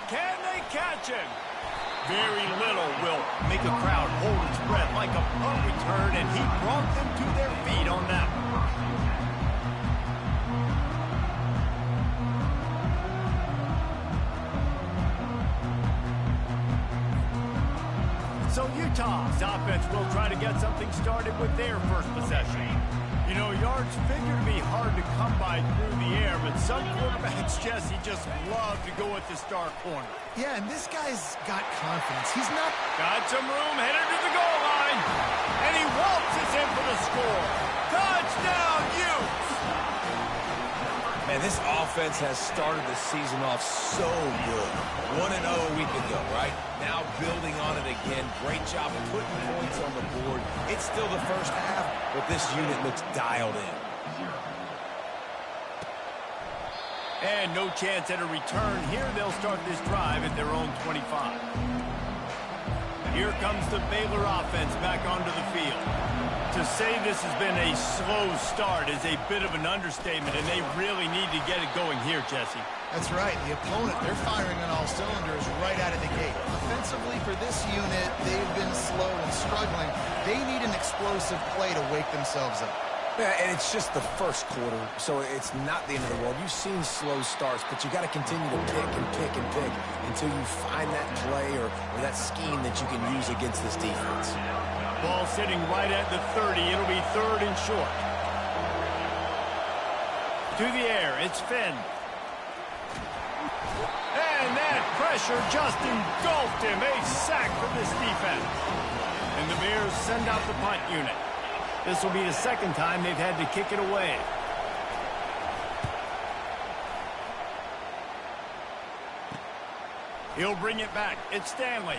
Can they catch him? Very little will make a crowd hold its breath like a punt return, and he brought them to their feet on that one. So Utah's offense will try to get something started with their first possession. You know, yards figure to be hard to come by through the air, but some quarterbacks, Jesse, just love to go at the star corner. Yeah, and this guy's got confidence. He's not... Got some room, headed to the goal line, and he waltzes in for the score. Touchdown, Utes! Man, this offense has started the season off so good. 1-0 a week ago, right? Now building on it again. Great job putting points on the board. It's still the first half, but this unit looks dialed in. And no chance at a return here. They'll start this drive at their own 25. Here comes the Baylor offense back onto the field. To say this has been a slow start is a bit of an understatement, and they really need to get it going here, Jesse. That's right. The opponent, they're firing on all cylinders right out of the gate. Offensively for this unit, they've been slow and struggling. They need an explosive play to wake themselves up. Yeah, and it's just the first quarter, so it's not the end of the world. You've seen slow starts, but you got to continue to pick and pick and pick until you find that play or that scheme that you can use against this defense. Ball sitting right at the 30. It'll be 3rd and short. To the air, it's Finn. And that pressure just engulfed him. A sack for this defense. And the Bears send out the punt unit. This will be the second time they've had to kick it away. He'll bring it back. It's Stanley.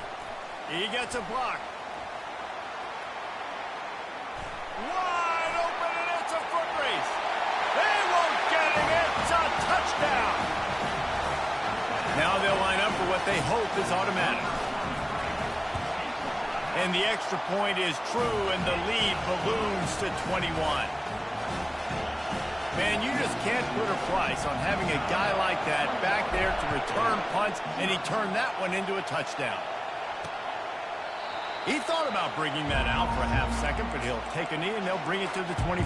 He gets a block. Wide open, and it's a foot race. They won't get him. It's a touchdown. Now they'll line up for what they hope is automatic. And the extra point is true, and the lead balloons to 21. Man, you just can't put a price on having a guy like that back there to return punts, and he turned that one into a touchdown. He thought about bringing that out for a half second, but he'll take a knee, and they'll bring it to the 25.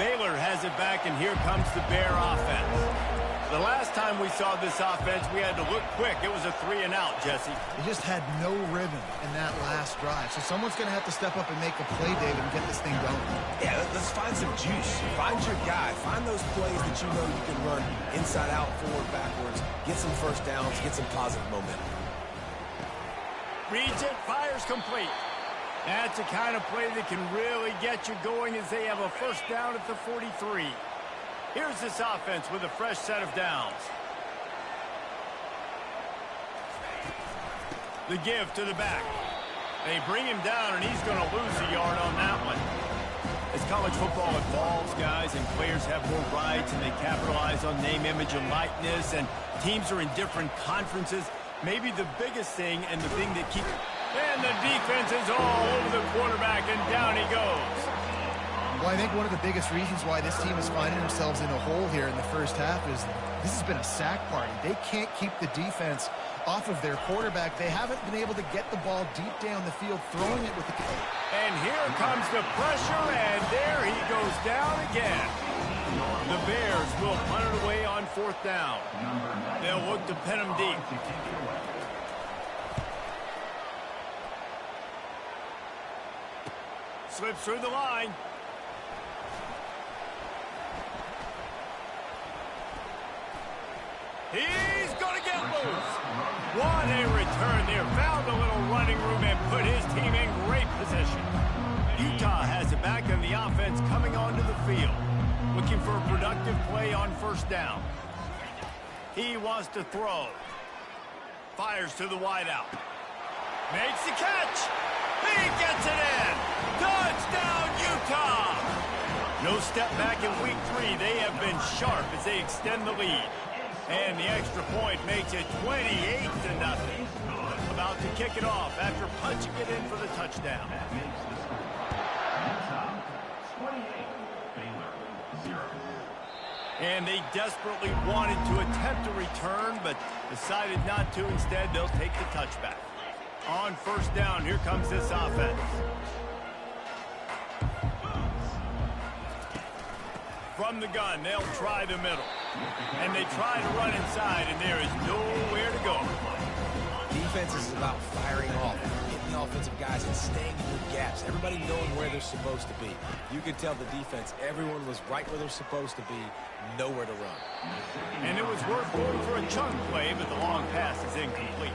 Baylor has it back, and here comes the Bear offense. The last time we saw this offense, we had to look quick. It was a 3-and-out, Jesse. They just had no rhythm in that last drive. So someone's going to have to step up and make a play, David, and get this thing going. Yeah, let's find some juice. Find your guy. Find those plays that you know you can run inside out, forward, backwards. Get some first downs. Get some positive momentum. Reads it, fires complete. That's the kind of play that can really get you going as they have a first down at the 43. Here's this offense with a fresh set of downs. The give to the back. They bring him down, and he's going to lose a yard on that one. As college football evolves, guys, and players have more rights, and they capitalize on name, image, and likeness, and teams are in different conferences, maybe the biggest thing and the thing that keeps... And the defense is all over the quarterback, and down he goes. Well, I think one of the biggest reasons why this team is finding themselves in a hole here in the first half is this has been a sack party. They can't keep the defense off of their quarterback. They haven't been able to get the ball deep down the field, throwing it with the... And here comes the pressure, and there he goes down again. The Bears will punt it away on 4th down. They'll look to pin him deep. Slips through the line. He's going to get loose. What a return there. Found a little running room and put his team in great position. Utah has it back, and the offense coming onto the field. Looking for a productive play on 1st down. He wants to throw. Fires to the wideout. Makes the catch. He gets it in. Touchdown, Utah. No step back in week 3. They have been sharp as they extend the lead. And the extra point makes it 28-0. About to kick it off after punching it in for the touchdown. And they desperately wanted to attempt a return, but decided not to. Instead, they'll take the touchback. On 1st down, here comes this offense. From the gun, they'll try the middle. And they try to run inside, and there is nowhere to go. Defense is about firing off, getting the offensive guys and staying in your gaps. Everybody knowing where they're supposed to be. You could tell the defense, everyone was right where they're supposed to be, nowhere to run. And it was worth going for a chunk play, but the long pass is incomplete.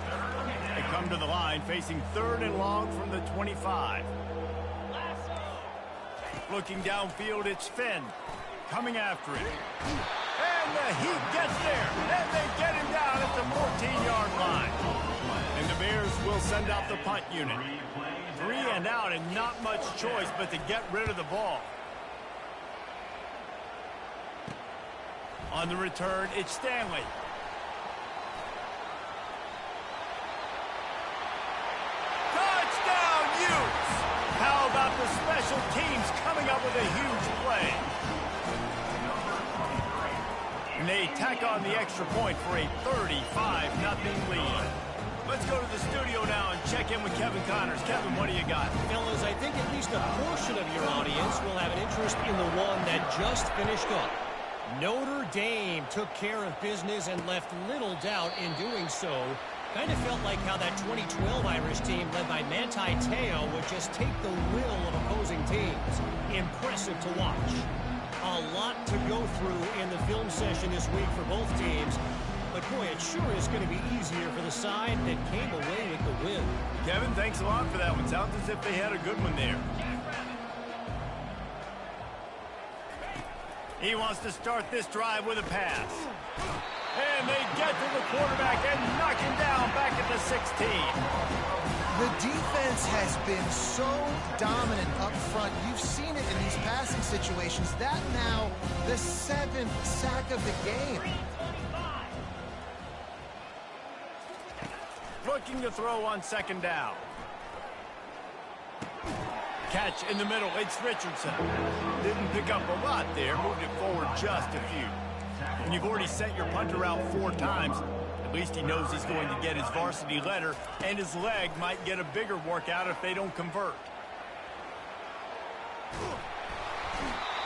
They come to the line, facing 3rd and long from the 25. Looking downfield, it's Finn. Coming after it. And the Heat gets there. And they get him down at the 14-yard line. And the Bears will send out the punt unit. 3 and out, and not much choice but to get rid of the ball. On the return, it's Stanley. Hughes! How about the special teams coming up with a huge play? And they tack on the extra point for a 35-0 lead. Let's go to the studio now and check in with Kevin Connors. Kevin, what do you got? Fellas, I think at least a portion of your audience will have an interest in the one that just finished up. Notre Dame took care of business and left little doubt in doing so. Kind of felt like how that 2012 Irish team led by Natty would just take the will of opposing teams. Impressive to watch. A lot to go through in the film session this week for both teams. But, boy, it sure is going to be easier for the side that came away with the win. Kevin, thanks a lot for that one. Sounds as if they had a good one there. He wants to start this drive with a pass. And they get to the quarterback and knock him down back at the 16. The defense has been so dominant up front. You've seen it in these passing situations. That now the 7th sack of the game. Looking to throw on second down. Catch in the middle. It's Richardson. Didn't pick up a lot there. Moved it forward just a few. When you've already sent your punter out 4 times, at least he knows he's going to get his varsity letter, and his leg might get a bigger workout if they don't convert.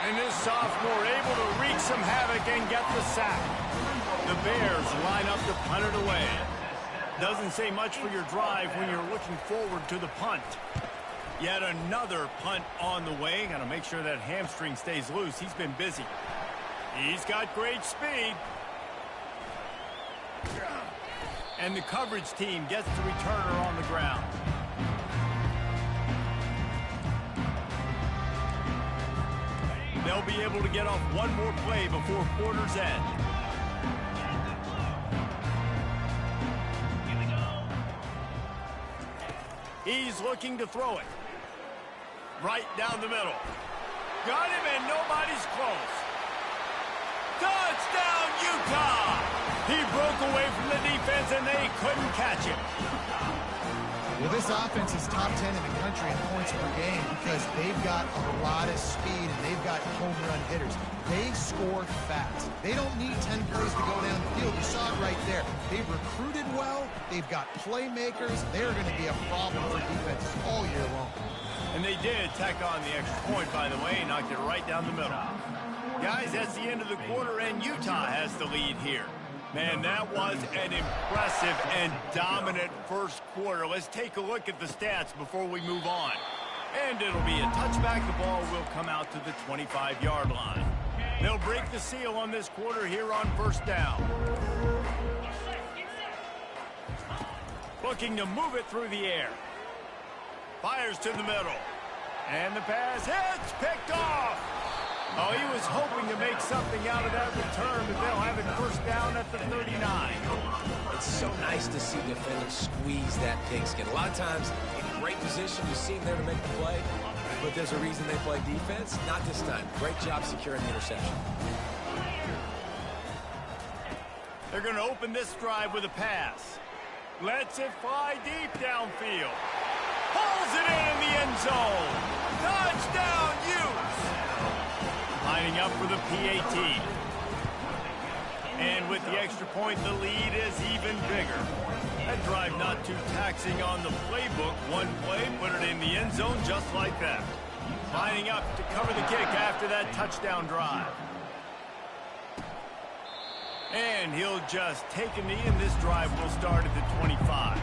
And this sophomore able to wreak some havoc and get the sack. The Bears line up to punt it away. Doesn't say much for your drive when you're looking forward to the punt. Yet another punt on the way. Got to make sure that hamstring stays loose. He's been busy. He's got great speed. And the coverage team gets the returner on the ground. They'll be able to get off one more play before quarter's end. He's looking to throw it. Right down the middle. Got him, and nobody's close. Touchdown, Utah! He broke away from the defense, and they couldn't catch him. Well, this offense is top 10 in the country in points per game because they've got a lot of speed and they've got home run hitters. They score fast. They don't need 10 plays to go down the field. You saw it right there. They've recruited well. They've got playmakers. They're going to be a problem for defenses all year long. And they did tack on the extra point, by the way, knocked it right down the middle. Guys, that's the end of the quarter, and Utah has the lead here. Man, that was an impressive and dominant first quarter. Let's take a look at the stats before we move on. And it'll be a touchback. The ball will come out to the 25-yard line. They'll break the seal on this quarter here on first down. Looking to move it through the air. Fires to the middle. And the pass hits, picked off. Oh, he was hoping to make something out of that return, but they'll have it first down at the 39. It's so nice to see defenders squeeze that pigskin. A lot of times, in great position, you see them there to make the play, but there's a reason they play defense. Not this time. Great job securing the interception. They're going to open this drive with a pass. Lets it fly deep downfield. Pulls it in the end zone. Touchdown, Utes! Lining up for the PAT. And with the extra point, the lead is even bigger. That drive not too taxing on the playbook. One play, put it in the end zone just like that. Lining up to cover the kick after that touchdown drive. And he'll just take a knee, and this drive will start at the 25.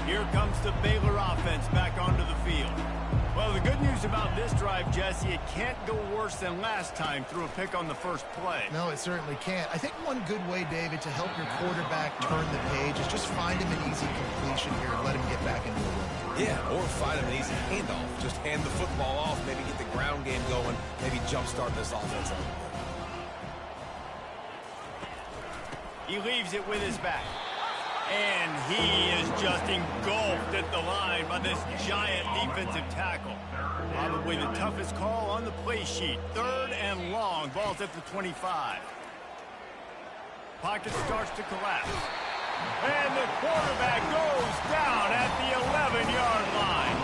Here comes the Baylor offense back onto the field. Well, the good news about this drive, Jesse, it can't go worse than last time through a pick on the first play. No, it certainly can't. I think one good way, David, to help your quarterback turn the page is just find him an easy completion here and let him get back into the run. Yeah, or find him an easy handoff. Just hand the football off, maybe get the ground game going, maybe jumpstart this offense a little bit. He leaves it with his back. And he is just engulfed at the line by this giant defensive tackle. Probably the toughest call on the play sheet. 3rd and long. Ball's at the 25. Pocket starts to collapse. And the quarterback goes down at the 11-yard line.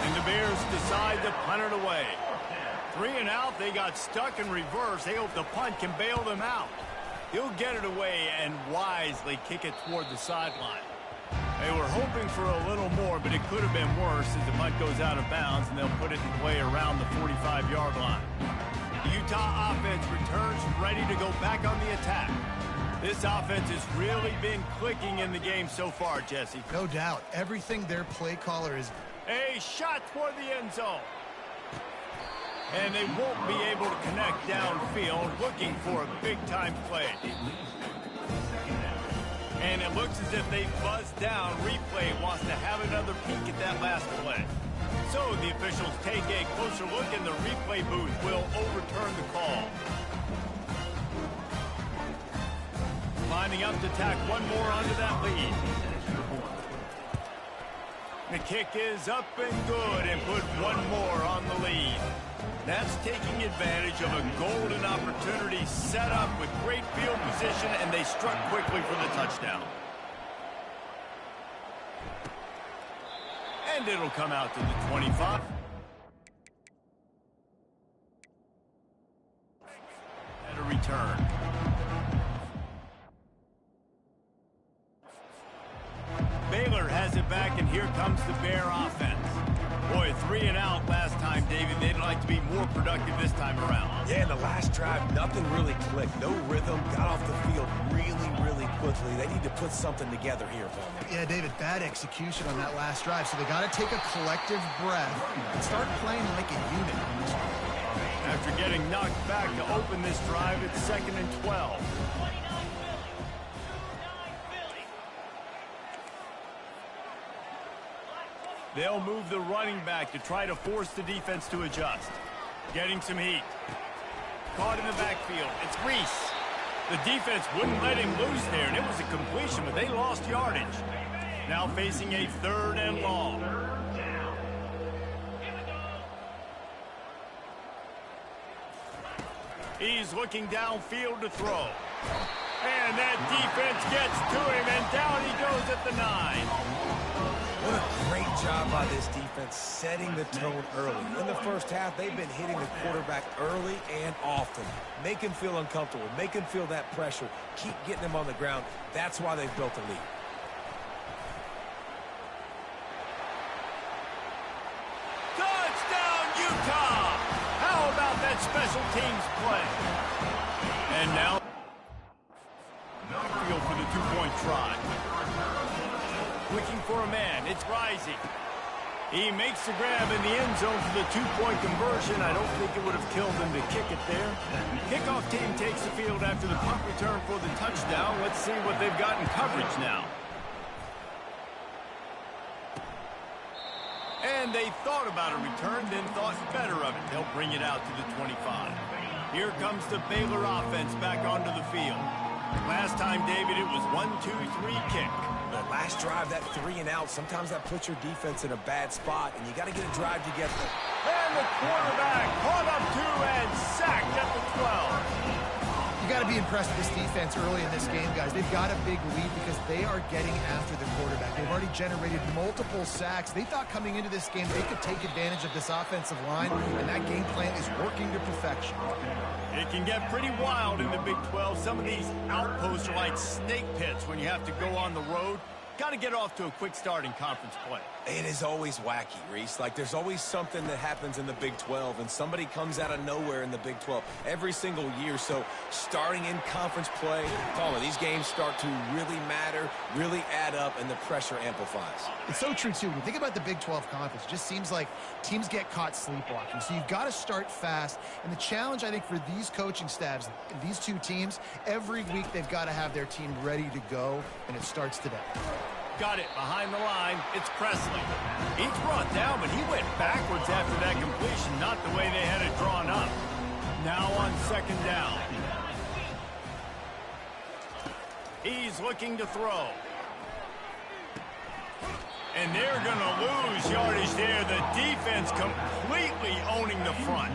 And the Bears decide to punt it away. 3 and out, they got stuck in reverse. They hope the punt can bail them out. He'll get it away and wisely kick it toward the sideline. They were hoping for a little more, but it could have been worse as the punt goes out of bounds, and they'll put it in play around the 45-yard line. The Utah offense returns ready to go back on the attack. This offense has really been clicking in the game so far, Jesse. No doubt. Everything their play caller is. A shot toward the end zone. And they won't be able to connect downfield, looking for a big-time play. And it looks as if they buzzed down. Replay wants to have another peek at that last play. So the officials take a closer look, and the replay booth will overturn the call. Lining up to tack one more onto that lead. The kick is up and good, and put one more on the lead. That's taking advantage of a golden opportunity set up with great field position, and they struck quickly for the touchdown. And it'll come out to the 25. And a return. Baylor has it back, and here comes the Bear offense. Boy, 3 and out last time, David. They'd like to be more productive this time around. Yeah, in the last drive, nothing really clicked. No rhythm. Got off the field really quickly. They need to put something together here, Paul. Yeah, David, bad execution on that last drive. So they got to take a collective breath and start playing like a unit on this one. After getting knocked back to open this drive, it's 2nd and 12. They'll move the running back to try to force the defense to adjust. Getting some heat. Caught in the backfield. It's Reese. The defense wouldn't let him loose there, and it was a completion, but they lost yardage. Now facing a 3rd and long. He's looking downfield to throw. And that defense gets to him, and down he goes at the 9. What a great job by this defense setting the tone early. In the first half, they've been hitting the quarterback early and often. Make him feel uncomfortable. Make him feel that pressure. Keep getting him on the ground. That's why they've built a lead. Touchdown, Utah! How about that special teams play? And now, field for the 2-point try. Looking for a man. It's Rising. He makes the grab in the end zone for the 2-point conversion. I don't think it would have killed him to kick it there. Kickoff team takes the field after the punt return for the touchdown. Let's see what they've got in coverage now. And they thought about a return, then thought better of it. They'll bring it out to the 25. Here comes the Baylor offense back onto the field. Last time, David, it was 1-2-3 kick. The last drive, that 3 and out, sometimes that puts your defense in a bad spot, and you got to get a drive to get there. And the quarterback caught up to and sacked at the 12. You got to be impressed with this defense early in this game, guys. They've got a big lead because they are getting after the quarterback. They've already generated multiple sacks. They thought coming into this game they could take advantage of this offensive line, and that game plan is working to perfection. It can get pretty wild in the Big 12. Some of these outposts are like snake pits when you have to go on the road. Got to get off to a quick start in conference play. It is always wacky, Reese. Like, there's always something that happens in the Big 12, and somebody comes out of nowhere in the Big 12 every single year. So, starting in conference play, Paula, these games start to really matter, really add up, and the pressure amplifies. It's so true, too. When you think about the Big 12 conference, it just seems like teams get caught sleepwalking. So, you've got to start fast. And the challenge, I think, for these coaching staffs, these two teams, every week they've got to have their team ready to go, and it starts today. Got it behind the line. It's Presley. He's brought down, but he went backwards after that completion, not the way they had it drawn up. Now on 2nd down. He's looking to throw. And they're going to lose yardage there. The defense completely owning the front.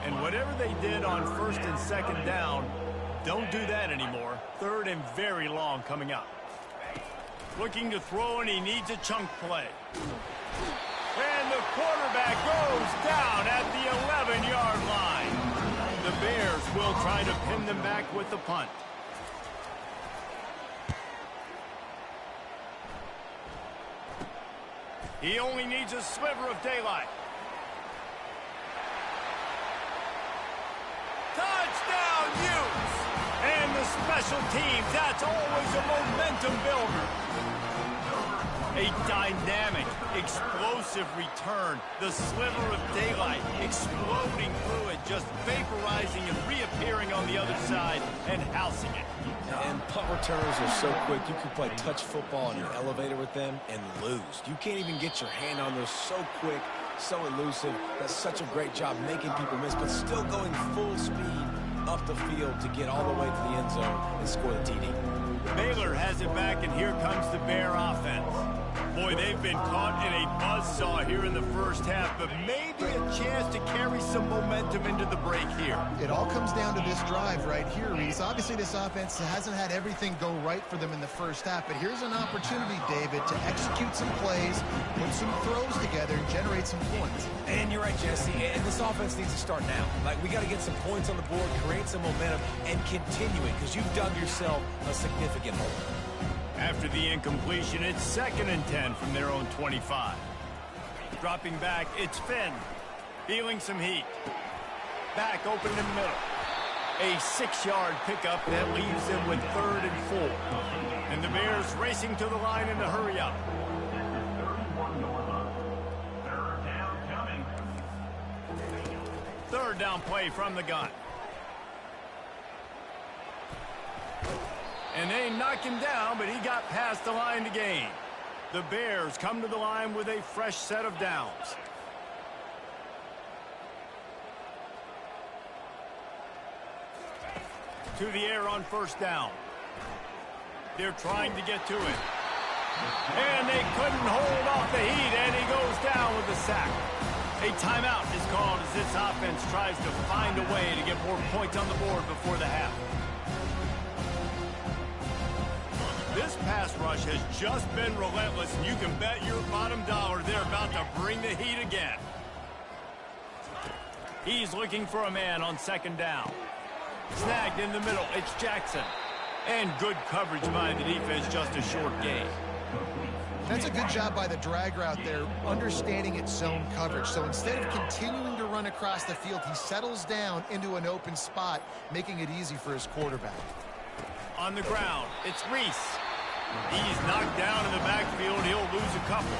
And whatever they did on 1st and 2nd down, don't do that anymore. 3rd and very long coming up. Looking to throw, and he needs a chunk play. And the quarterback goes down at the 11-yard line. The Bears will try to pin them back with the punt. He only needs a sliver of daylight. Touchdown, Utes! And the special teams, that's always a momentum builder. A dynamic, explosive return. The sliver of daylight exploding through it, just vaporizing and reappearing on the other side and housing it. And punt returners are so quick. You can play touch football in your elevator with them and lose. You can't even get your hand on those. So quick, so elusive. That's such a great job making people miss, but still going full speed up the field to get all the way to the end zone and score the TD. Baylor has it back, and here comes the Bear offense. Boy, they've been caught in a buzzsaw here in the first half, but maybe a chance to carry some momentum into the break here. It all comes down to this drive right here, Reese. Obviously, this offense hasn't had everything go right for them in the first half, but here's an opportunity, David, to execute some plays, put some throws together, and generate some points. And you're right, Jesse, and this offense needs to start now. Like, we got to get some points on the board, create some momentum, and continue it, because you've dug yourself a significant hole. After the incompletion, it's 2nd and 10 from their own 25. Dropping back, it's Finn. Feeling some heat. Back open in the middle. A 6-yard pickup that leaves them with 3rd and 4. And the Bears racing to the line in a hurry up. 3rd down play from the gun. And they knock him down, but he got past the line to gain. The Bears come to the line with a fresh set of downs. To the air on 1st down. They're trying to get to it. And they couldn't hold off the heat, and he goes down with a sack. A timeout is called as this offense tries to find a way to get more points on the board before the half. This pass rush has just been relentless, and you can bet your bottom dollar they're about to bring the heat again. He's looking for a man on 2nd down. Snagged in the middle, it's Jackson. And good coverage by the defense, just a short gain. That's a good job by the drag route there, understanding its zone coverage. So instead of continuing to run across the field, he settles down into an open spot, making it easy for his quarterback. On the ground, it's Reese. He's knocked down in the backfield. He'll lose a couple.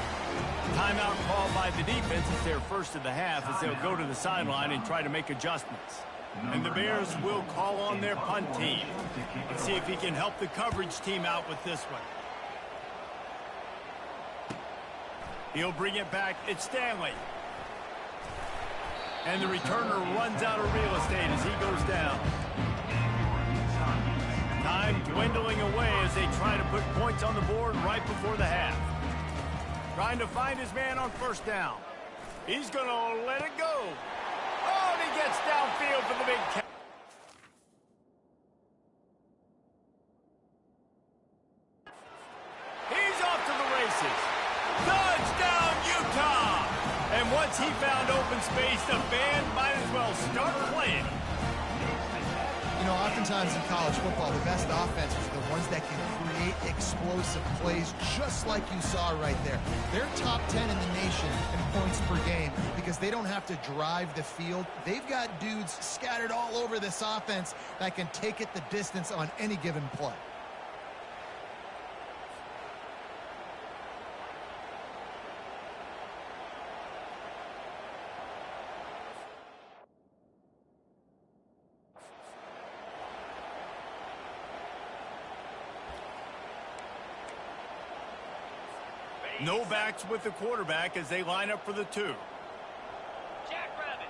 Timeout called by the defense is their first of the half as they'll go to the sideline and try to make adjustments. And the Bears will call on their punt team. Let's see if he can help the coverage team out with this one. He'll bring it back. It's Stanley. And the returner runs out of real estate as he goes down. Time dwindling away as they try to put points on the board right before the half. Trying to find his man on 1st down. He's going to let it go. Oh, and he gets downfield for the big catch. He's off to the races. Touchdown, Utah! And once he found open space, the band might as well start playing. You know, oftentimes in college football, the best offenses are the ones that can create explosive plays just like you saw right there. They're top 10 in the nation in points per game because they don't have to drive the field. They've got dudes scattered all over this offense that can take it the distance on any given play. No backs with the quarterback as they line up for the 2. Jackrabbit.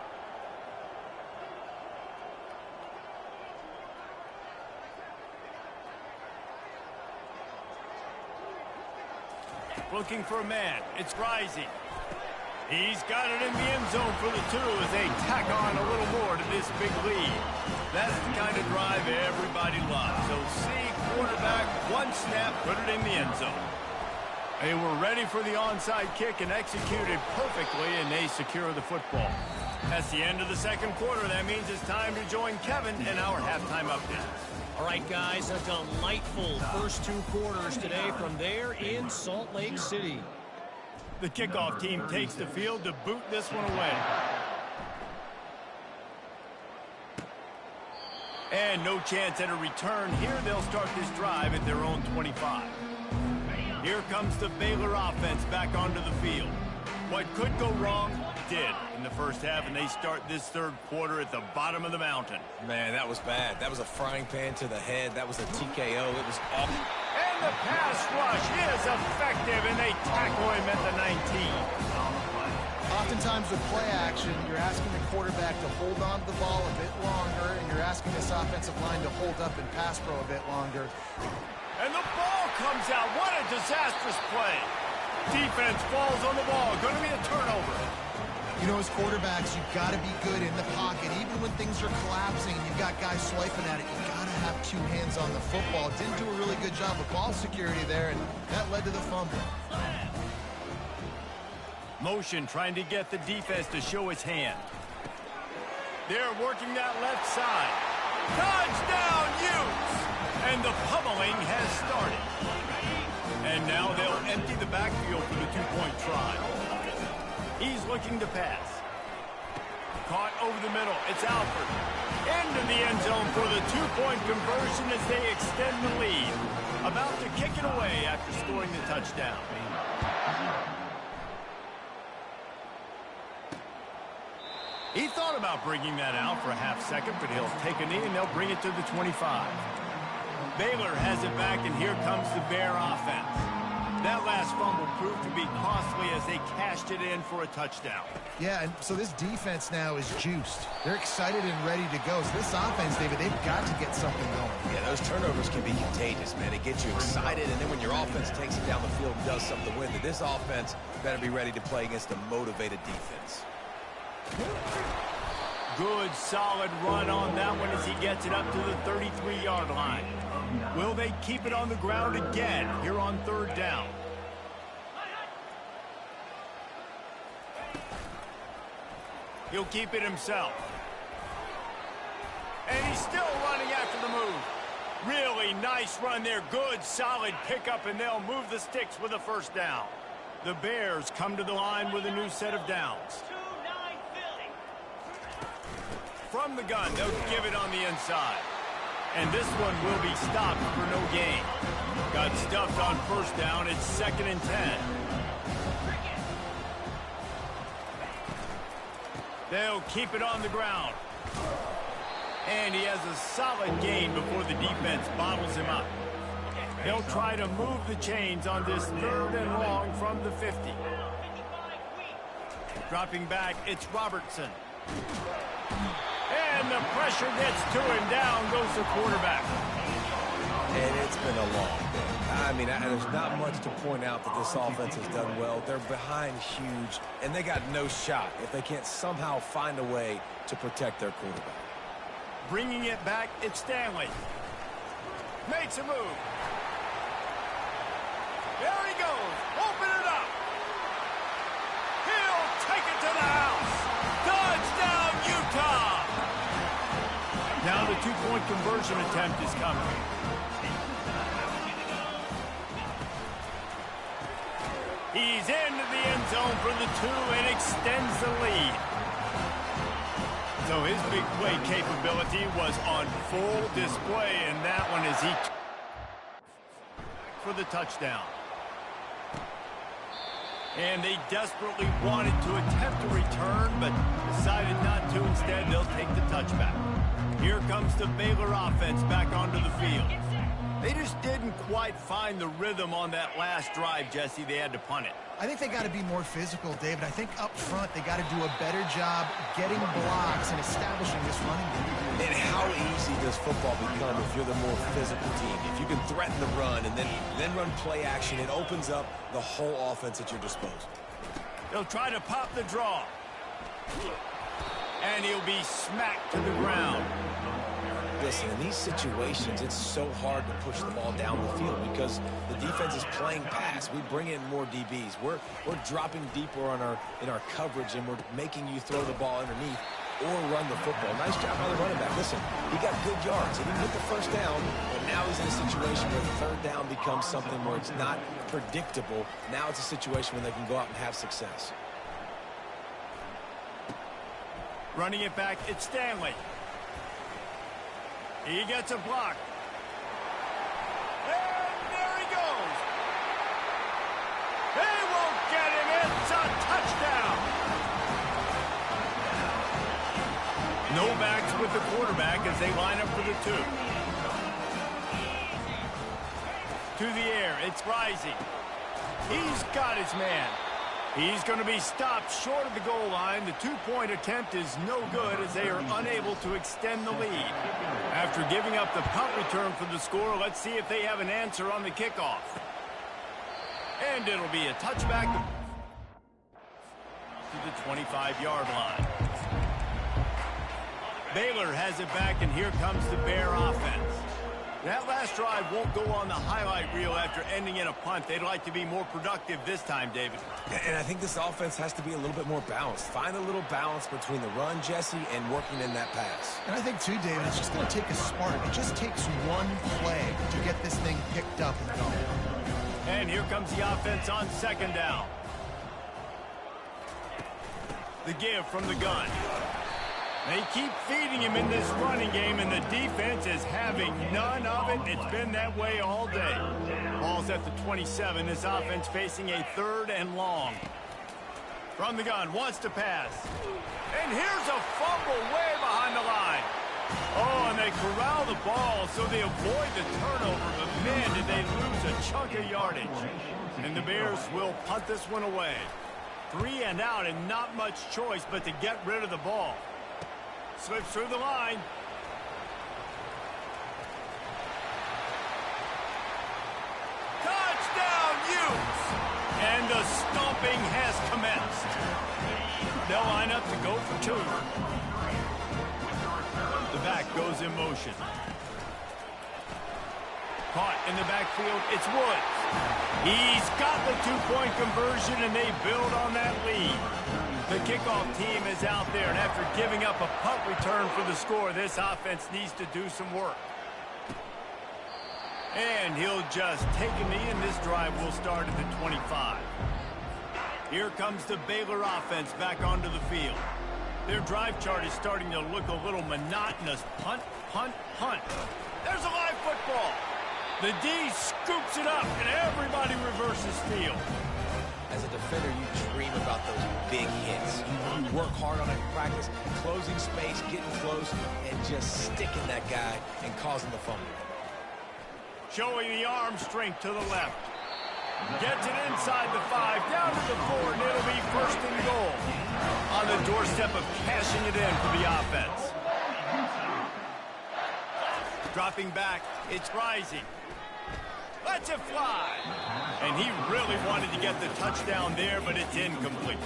Looking for a man. It's Rising. He's got it in the end zone for the 2 as they tack on a little more to this big lead. That's the kind of drive everybody loves. So see quarterback, one snap, put it in the end zone. They were ready for the onside kick and executed perfectly, and they secure the football. That's the end of the second quarter. That means it's time to join Kevin in our halftime update. All right, guys, a delightful first 2 quarters today from there in Salt Lake City. The kickoff team takes the field to boot this one away. And no chance at a return here. They'll start this drive at their own 25. Here comes the Baylor offense back onto the field. What could go wrong did in the first half, and they start this third quarter at the bottom of the mountain. Man, that was bad. That was a frying pan to the head. That was a TKO. It was awful. And the pass rush is effective, and they tackle him at the 19. Oftentimes with play action, you're asking the quarterback to hold on to the ball a bit longer, and you're asking this offensive line to hold up in pass pro a bit longer. And the ball comes out. What a disastrous play. Defense falls on the ball. Going to be a turnover. You know, as quarterbacks, you've got to be good in the pocket. Even when things are collapsing and you've got guys swiping at it, you've got to have 2 hands on the football. Didn't do a really good job of ball security there, and that led to the fumble. Motion trying to get the defense to show its hand. They're working that left side. Touchdown, Utes! And the pummeling has started. And now they'll empty the backfield for the 2-point try. He's looking to pass. Caught over the middle. It's Alford. Into the end zone for the 2-point conversion as they extend the lead. About to kick it away after scoring the touchdown. He thought about bringing that out for a half second, but he'll take a knee and they'll bring it to the 25. Baylor has it back, and here comes the Bear offense. That last fumble proved to be costly as they cashed it in for a touchdown. Yeah, and so this defense now is juiced. They're excited and ready to go. So this offense, David, they've got to get something going. Yeah, those turnovers can be contagious, man. It gets you excited, and then when your offense takes it down the field and does something to win it, this offense better be ready to play against a motivated defense. Good, solid run on that one as he gets it up to the 33-yard line. Will they keep it on the ground again here on third down? He'll keep it himself. And he's still running after the move. Really nice run there. Good, solid pickup, and they'll move the sticks with a first down. The Bears come to the line with a new set of downs. From the gun, they'll give it on the inside. And this one will be stopped for no gain. Got stuffed on first down. It's 2nd and 10. They'll keep it on the ground. And he has a solid gain before the defense bottles him up. They'll try to move the chains on this 3rd and long from the 50. Dropping back, it's Robertson. And the pressure gets to him. Down goes the quarterback. And it's been a long day. I mean, there's not much to point out that this offense has done well. They're behind huge, and they got no shot if they can't somehow find a way to protect their quarterback. Bringing it back, it's Stanley. Makes a move. There he goes. Open it up. He'll take it to the house. Touchdown, Utah. Now the 2-point conversion attempt is coming. He's into the end zone for the 2 and extends the lead. So his big play capability was on full display, and that one is he for the touchdown. And they desperately wanted to attempt a return, but decided not to. Instead, they'll take the touchback. Here comes the Baylor offense back onto the field. They just didn't quite find the rhythm on that last drive, Jesse. They had to punt it. I think they got to be more physical, David. I think up front they got to do a better job getting blocks and establishing this running game. And how easy does football become if you're the more physical team? If you can threaten the run and then run play action, it opens up the whole offense at your disposal. They'll try to pop the draw. And he'll be smacked to the ground. Listen, in these situations, it's so hard to push the ball down the field because the defense is playing pass. We bring in more DBs. We're dropping deeper in our coverage, and we're making you throw the ball underneath or run the football. Nice job by the running back. Listen, he got good yards. He didn't get the first down, but now he's in a situation where third down becomes something where it's not predictable. Now it's a situation where they can go out and have success. Running it back, it's Stanley. He gets a block. And there he goes. They won't get him. It's a touchdown. No backs with the quarterback as they line up for the 2. To the air, it's Rising. He's got his man. He's going to be stopped short of the goal line. The 2-point attempt is no good as they are unable to extend the lead. After giving up the punt return for the score, let's see if they have an answer on the kickoff. And it'll be a touchback to the 25-yard line. Baylor has it back, and here comes the Bear offense. That last drive won't go on the highlight reel after ending in a punt. They'd like to be more productive this time, David. And I think this offense has to be a little bit more balanced. Find a little balance between the run, Jesse, and working in that pass. And I think, too, David, it's just going to take a spark. It just takes one play to get this thing picked up and going. And here comes the offense on second down. The give from the gun. They keep feeding him in this running game, and the defense is having none of it. It's been that way all day. Ball's at the 27. This offense facing a 3rd and long. From the gun, wants to pass. And here's a fumble way behind the line. Oh, and they corral the ball so they avoid the turnover. But, man, did they lose a chunk of yardage. And the Bears will punt this one away. 3 and out, and not much choice but to get rid of the ball. Slips through the line. Touchdown, Utes! And the stomping has commenced. They'll line up to go for 2. The back goes in motion. Caught in the backfield, it's Woods. He's got the 2-point conversion, and they build on that lead. The kickoff team is out there, and after giving up a punt return for the score, this offense needs to do some work. And he'll just take a knee, and this drive will start at the 25. Here comes the Baylor offense back onto the field. Their drive chart is starting to look a little monotonous. Punt, punt, punt. There's a live football. The D scoops it up, and everybody reverses field. As a defender, you dream about those big hits. You work hard on it in practice, closing space, getting close, and just sticking that guy and causing the fumble. Showing the arm strength to the left. Gets it inside the 5, down to the 4, and it'll be 1st and goal. On the doorstep of cashing it in for the offense. Dropping back, it's Rising. Lets it fly. And he really wanted to get the touchdown there, but it's incomplete.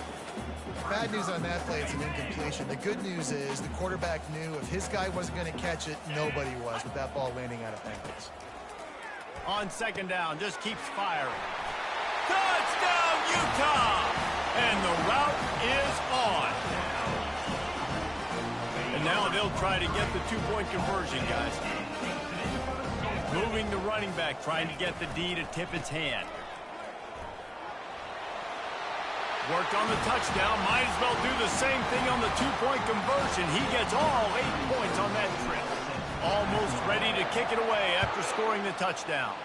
Bad news on that play, it's an incompletion. The good news is the quarterback knew if his guy wasn't going to catch it, nobody was with that ball landing out of bounds. On second down, just keeps firing. Touchdown, Utah! And the route is on. And now they'll try to get the 2-point conversion, guys. Moving the running back, trying to get the D to tip its hand. Worked on the touchdown. Might as well do the same thing on the 2-point conversion. He gets all 8 points on that trip. Almost ready to kick it away after scoring the touchdown.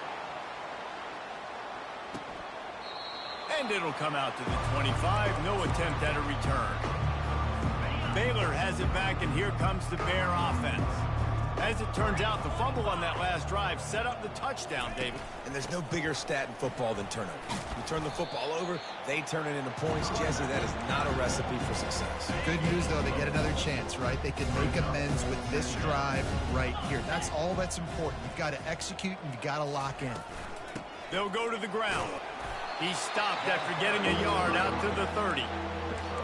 And it'll come out to the 25. No attempt at a return. Baylor has it back, and here comes the Bear offense. As it turns out, the fumble on that last drive set up the touchdown, David. And there's no bigger stat in football than turnover. You turn the football over, they turn it into points. Jesse, that is not a recipe for success. Good news, though, they get another chance, right? They can make amends with this drive right here. That's all that's important. You've got to execute, and you've got to lock in. They'll go to the ground. He stopped after getting a yard out to the 30.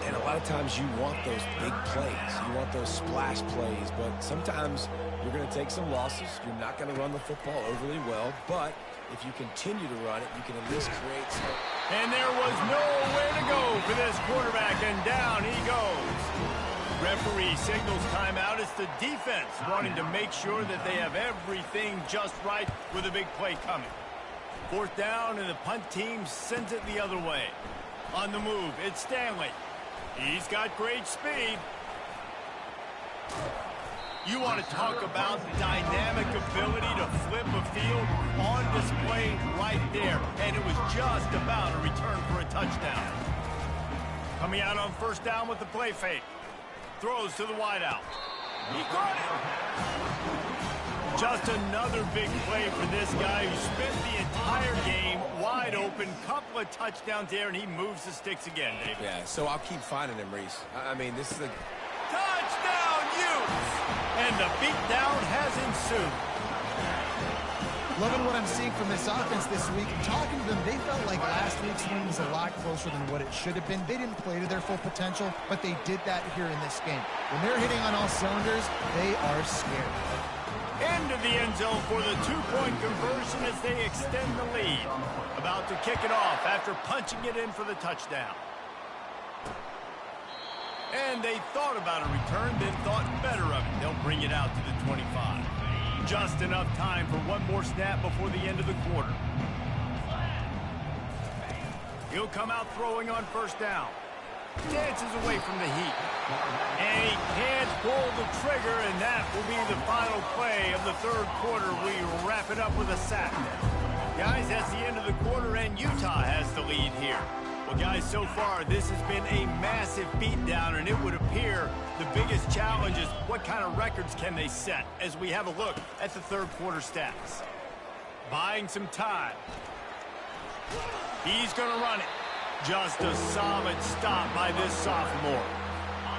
And a a lot of times you want those big plays. You want those splash plays, but sometimes you're going to take some losses. You're not going to run the football overly well, but if you continue to run it, you can at least create some. And there was nowhere to go for this quarterback, and down he goes. Referee signals timeout. It's the defense wanting to make sure that they have everything just right with a big play coming. 4th down, and the punt team sends it the other way. On the move, it's Stanley. He's got great speed. You want to talk about dynamic ability to flip a field on display right there. And it was just about a return for a touchdown. Coming out on 1st down with the play fake. Throws to the wideout. He caught it. Just another big play for this guy who spent the entire game wide open. Couple of touchdowns there, and he moves the sticks again, David. Yeah, so I'll keep finding him, Reese. I mean, this is a touchdown, Utes! And the beatdown has ensued. Loving what I'm seeing from this offense this week. Talking to them, they felt like last week's win was a lot closer than what it should have been. They didn't play to their full potential, but they did that here in this game. When they're hitting on all cylinders, they are scared. Into the end zone for the 2-point conversion as they extend the lead. About to kick it off after punching it in for the touchdown. And they thought about a return, then thought better of it. They'll bring it out to the 25. Just enough time for one more snap before the end of the quarter. He'll come out throwing on 1st down. Dances away from the heat. And he can't pull the trigger, and that will be the final play of the 3rd quarter. We wrap it up with a sack. Guys, that's the end of the quarter, and Utah has the lead here. Well, guys, so far, this has been a massive beatdown, and it would appear the biggest challenge is what kind of records can they set as we have a look at the 3rd quarter stats. Buying some time. He's going to run it. Just a solid stop by this sophomore.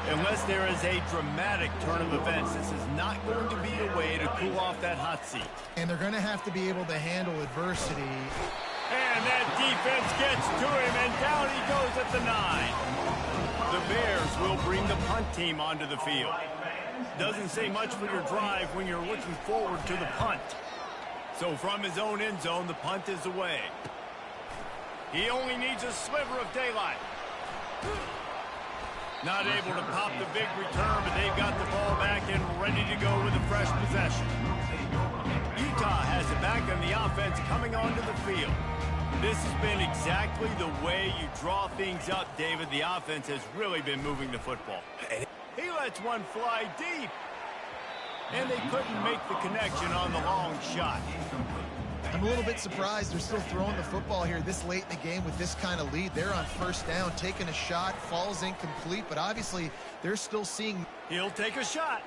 Unless there is a dramatic turn of events, this is not going to be a way to cool off that hot seat. And they're going to have to be able to handle adversity. And that defense gets to him, and down he goes at the 9. The Bears will bring the punt team onto the field. Doesn't say much for your drive when you're looking forward to the punt. So from his own end zone, the punt is away. He only needs a sliver of daylight. Not able to pop the big return, but they've got the ball back and ready to go with a fresh possession. Utah has it back on the offense coming onto the field. This has been exactly the way you draw things up, David. The offense has really been moving the football. He lets one fly deep. And they couldn't make the connection on the long shot. I'm a little bit surprised they're still throwing the football here this late in the game with this kind of lead. They're on 1st down, taking a shot, falls incomplete, but obviously they're still seeing. He'll take a shot.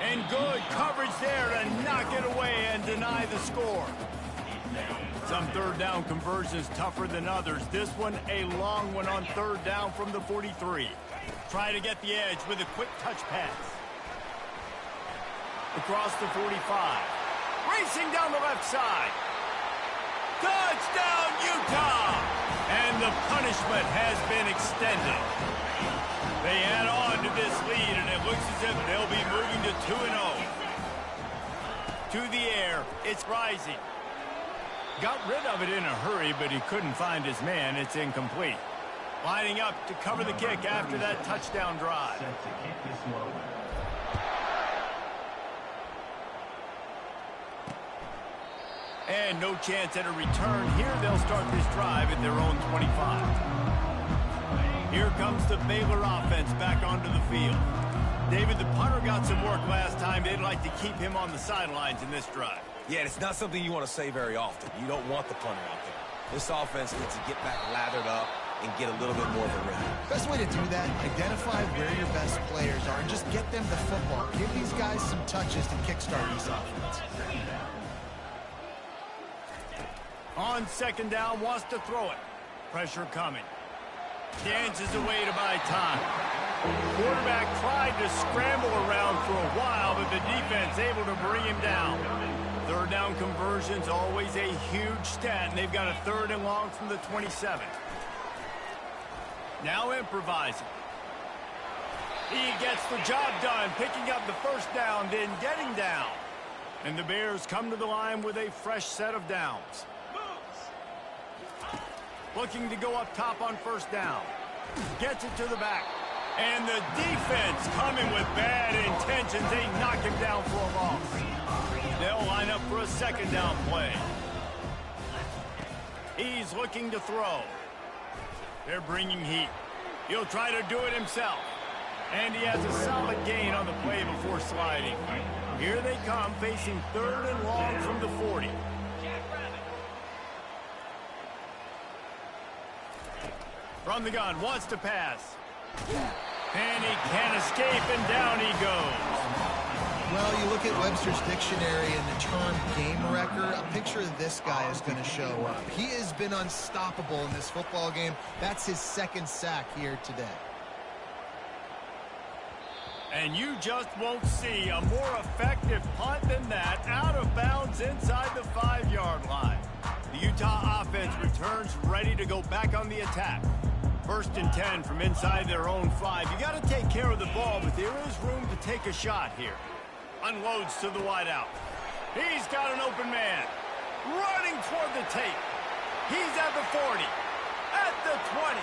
And good coverage there to knock it away and deny the score. Some 3rd down conversions tougher than others. This one a long one on 3rd down from the 43. Try to get the edge with a quick touch pass. Across the 45. Racing down the left side. Touchdown, Utah! And the punishment has been extended. They add on to this lead, and it looks as if they'll be moving to 2-0. To the air, it's rising. Got rid of it in a hurry, but he couldn't find his man. It's incomplete. Lining up to cover the kick after that touchdown drive. And no chance at a return. Here they'll start this drive at their own 25. Here comes the Baylor offense back onto the field. David, the punter got some work last time. They'd like to keep him on the sidelines in this drive. Yeah, it's not something you want to say very often. You don't want the punter out there. This offense needs to get back lathered up and get a little bit more of a rhythm. Best way to do that, identify where your best players are and just get them the football. Give these guys some touches to kickstart this offense. On 2nd down, wants to throw it. Pressure coming. Dances away to buy time. Quarterback tried to scramble around for a while, but the defense able to bring him down. 3rd down conversions, always a huge stat, and they've got a 3rd and long from the 27. Now improvising. He gets the job done, picking up the first down, then getting down. And the Bears come to the line with a fresh set of downs. Looking to go up top on first down. Gets it to the back. And the defense coming with bad intentions. They knock him down for a loss. They'll line up for a second down play. He's looking to throw. They're bringing heat. He'll try to do it himself. And he has a solid gain on the play before sliding. Here they come, facing third and long from the 40. From the gun, wants to pass. And he can't escape, and down he goes. Well, you look at Webster's dictionary and the term game wrecker, a picture of this guy is going to show up. He has been unstoppable in this football game. That's his second sack here today. And you just won't see a more effective punt than that, out of bounds inside the 5-yard line. The Utah offense returns ready to go back on the attack. First and 10 from inside their own 5. You got to take care of the ball, but there is room to take a shot here. Unloads to the wideout. He's got an open man. Running toward the tape. He's at the 40. At the 20.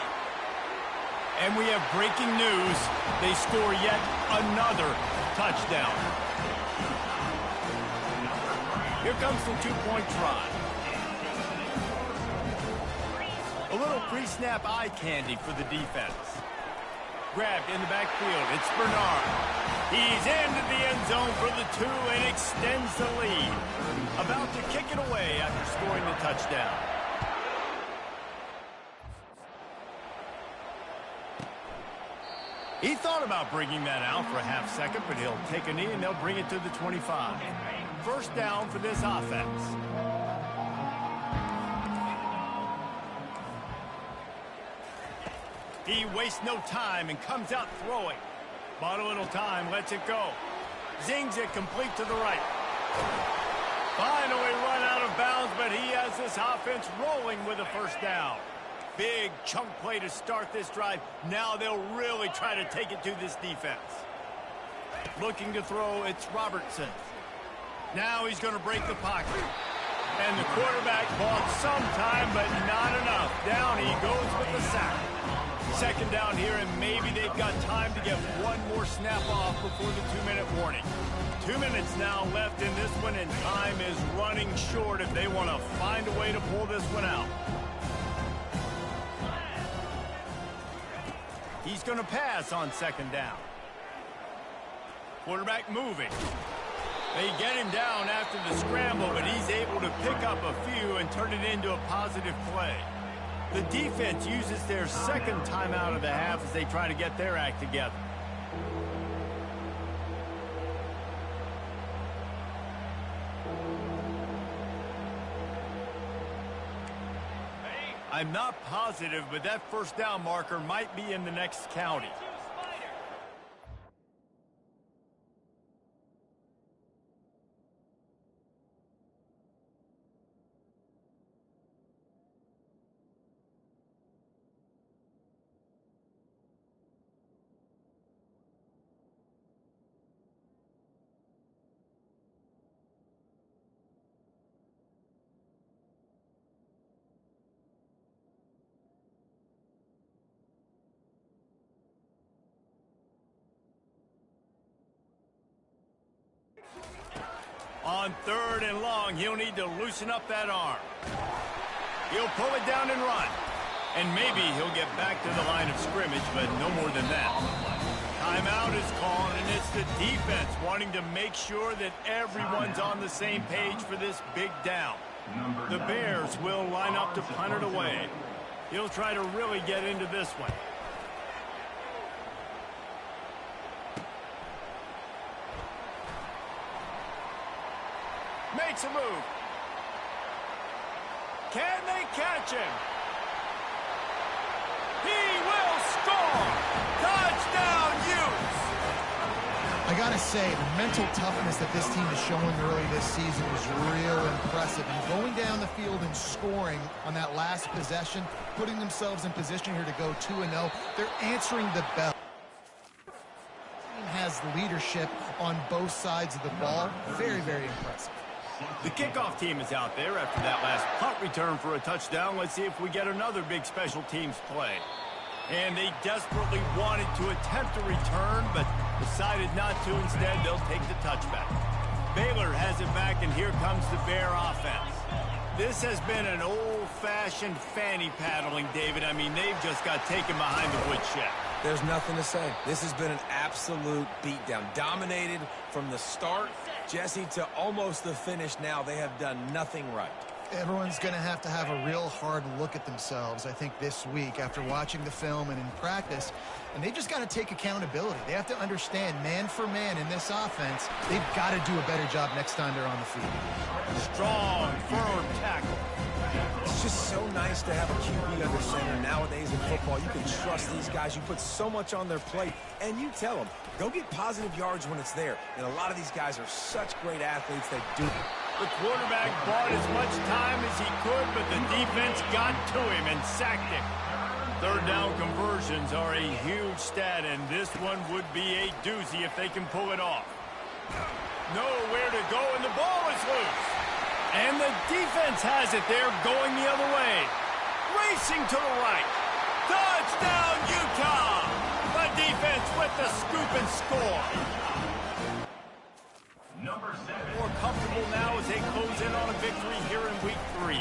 And we have breaking news. They score yet another touchdown. Here comes the two-point try. A little pre-snap eye candy for the defense. Grabbed in the backfield. It's Bernard. He's into the end zone for the 2 and extends the lead. About to kick it away after scoring the touchdown. He thought about bringing that out for a half second, but he'll take a knee and they'll bring it to the 25. First down for this offense. He wastes no time and comes out throwing. Bought a little time, lets it go. Zings it complete to the right. Finally run out of bounds, but he has this offense rolling with a first down. Big chunk play to start this drive. Now they'll really try to take it to this defense. Looking to throw, it's Robertson. Now he's going to break the pocket. And the quarterback bought some time, but not enough. Down he goes with the sack. Second down here, and maybe they've got time to get one more snap off before the 2-minute warning. 2 minutes now left in this one, and time is running short if they want to find a way to pull this one out. He's going to pass on second down. Quarterback moving. They get him down after the scramble, but he's able to pick up a few and turn it into a positive play. The defense uses their second timeout of the half as they try to get their act together. I'm not positive, but that first down marker might be in the next county. On third and long, he'll need to loosen up that arm. He'll pull it down and run. And maybe he'll get back to the line of scrimmage, but no more than that. Timeout is called, and it's the defense wanting to make sure that everyone's on the same page for this big down. The Bears will line up to punt it away. He'll try to really get into this one. Makes a move. Can they catch him? He will score! Touchdown, Utes! I got to say, the mental toughness that this team is showing early this season is real impressive. And going down the field and scoring on that last possession, putting themselves in position here to go 2-0, they're answering the bell. The team has leadership on both sides of the ball. Very, very impressive. The kickoff team is out there after that last punt return for a touchdown. Let's see if we get another big special teams play. And they desperately wanted to attempt a return, but decided not to. Instead, they'll take the touchback. Baylor has it back, and here comes the Bear offense. This has been an old-fashioned fanny paddling, David. I mean, they've just got taken behind the woodshed. There's nothing to say. This has been an absolute beatdown. Dominated from the start, Jesse, to almost the finish now. They have done nothing right. Everyone's going to have a real hard look at themselves, I think, this week after watching the film and in practice. And they just got to take accountability. They have to understand, man for man in this offense, they've got to do a better job next time they're on the field. Strong, firm tackle. It's just so nice to have a QB under center. Nowadays in football, you can trust these guys. You put so much on their plate, and you tell them, go get positive yards when it's there. And a lot of these guys are such great athletes, they do it. The quarterback bought as much time as he could, but the defense got to him and sacked him. Third down conversions are a huge stat, and this one would be a doozy if they can pull it off. Nowhere to go, and the ball is loose. And the defense has it there, going the other way. Racing to the right. Touchdown, Utah! The defense with the scoop and score. Number 7. More comfortable now as they close in on a victory here in week 3.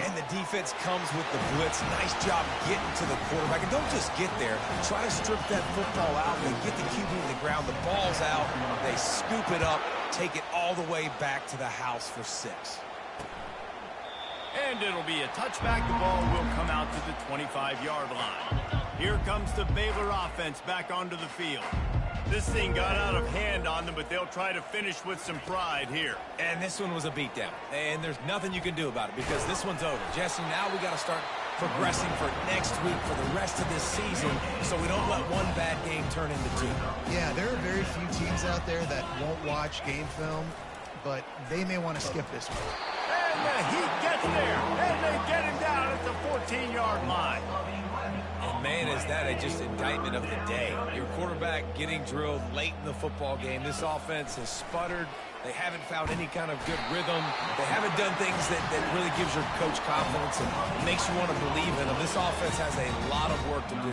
And the defense comes with the blitz. Nice job getting to the quarterback. And don't just get there. Try to strip that football out. They get the QB to the ground. The ball's out. They scoop it up, take it all the way back to the house for 6. And it'll be a touchback. The ball will come out to the 25-yard line. Here comes the Baylor offense back onto the field. This thing got out of hand on them, but they'll try to finish with some pride here. And this one was a beatdown. And there's nothing you can do about it because this one's over. Jesse, now we got to start progressing for next week for the rest of this season so we don't let one bad game turn into 2. Yeah, there are very few teams out there that won't watch game film, but they may want to skip this one. And the Heat gets there, and they get him down at the 14-yard line. And man, is that just indictment of the day. Your quarterback getting drilled late in the football game. This offense has sputtered. They haven't found any kind of good rhythm. They haven't done things that really gives your coach confidence and makes you want to believe in them. This offense has a lot of work to do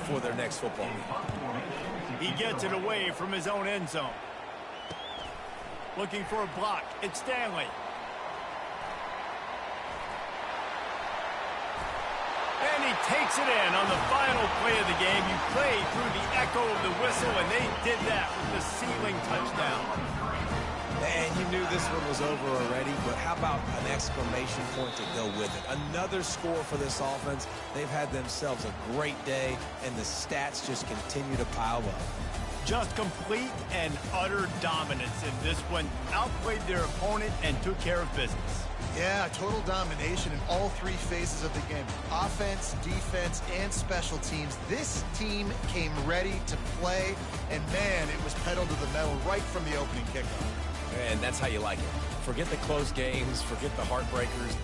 for their next football game. He gets it away from his own end zone. Looking for a block. It's Stanley. And he takes it in on the final play of the game. You play through the echo of the whistle, and they did that with the ceiling touchdown. And you knew this one was over already, but how about an exclamation point to go with it? Another score for this offense. They've had themselves a great day, and the stats just continue to pile up. Just complete and utter dominance in this one. Outplayed their opponent and took care of business. Yeah, total domination in all 3 phases of the game. Offense, defense, and special teams. This team came ready to play, and man, it was pedal to the metal right from the opening kickoff. And that's how you like it. Forget the close games, forget the heartbreakers.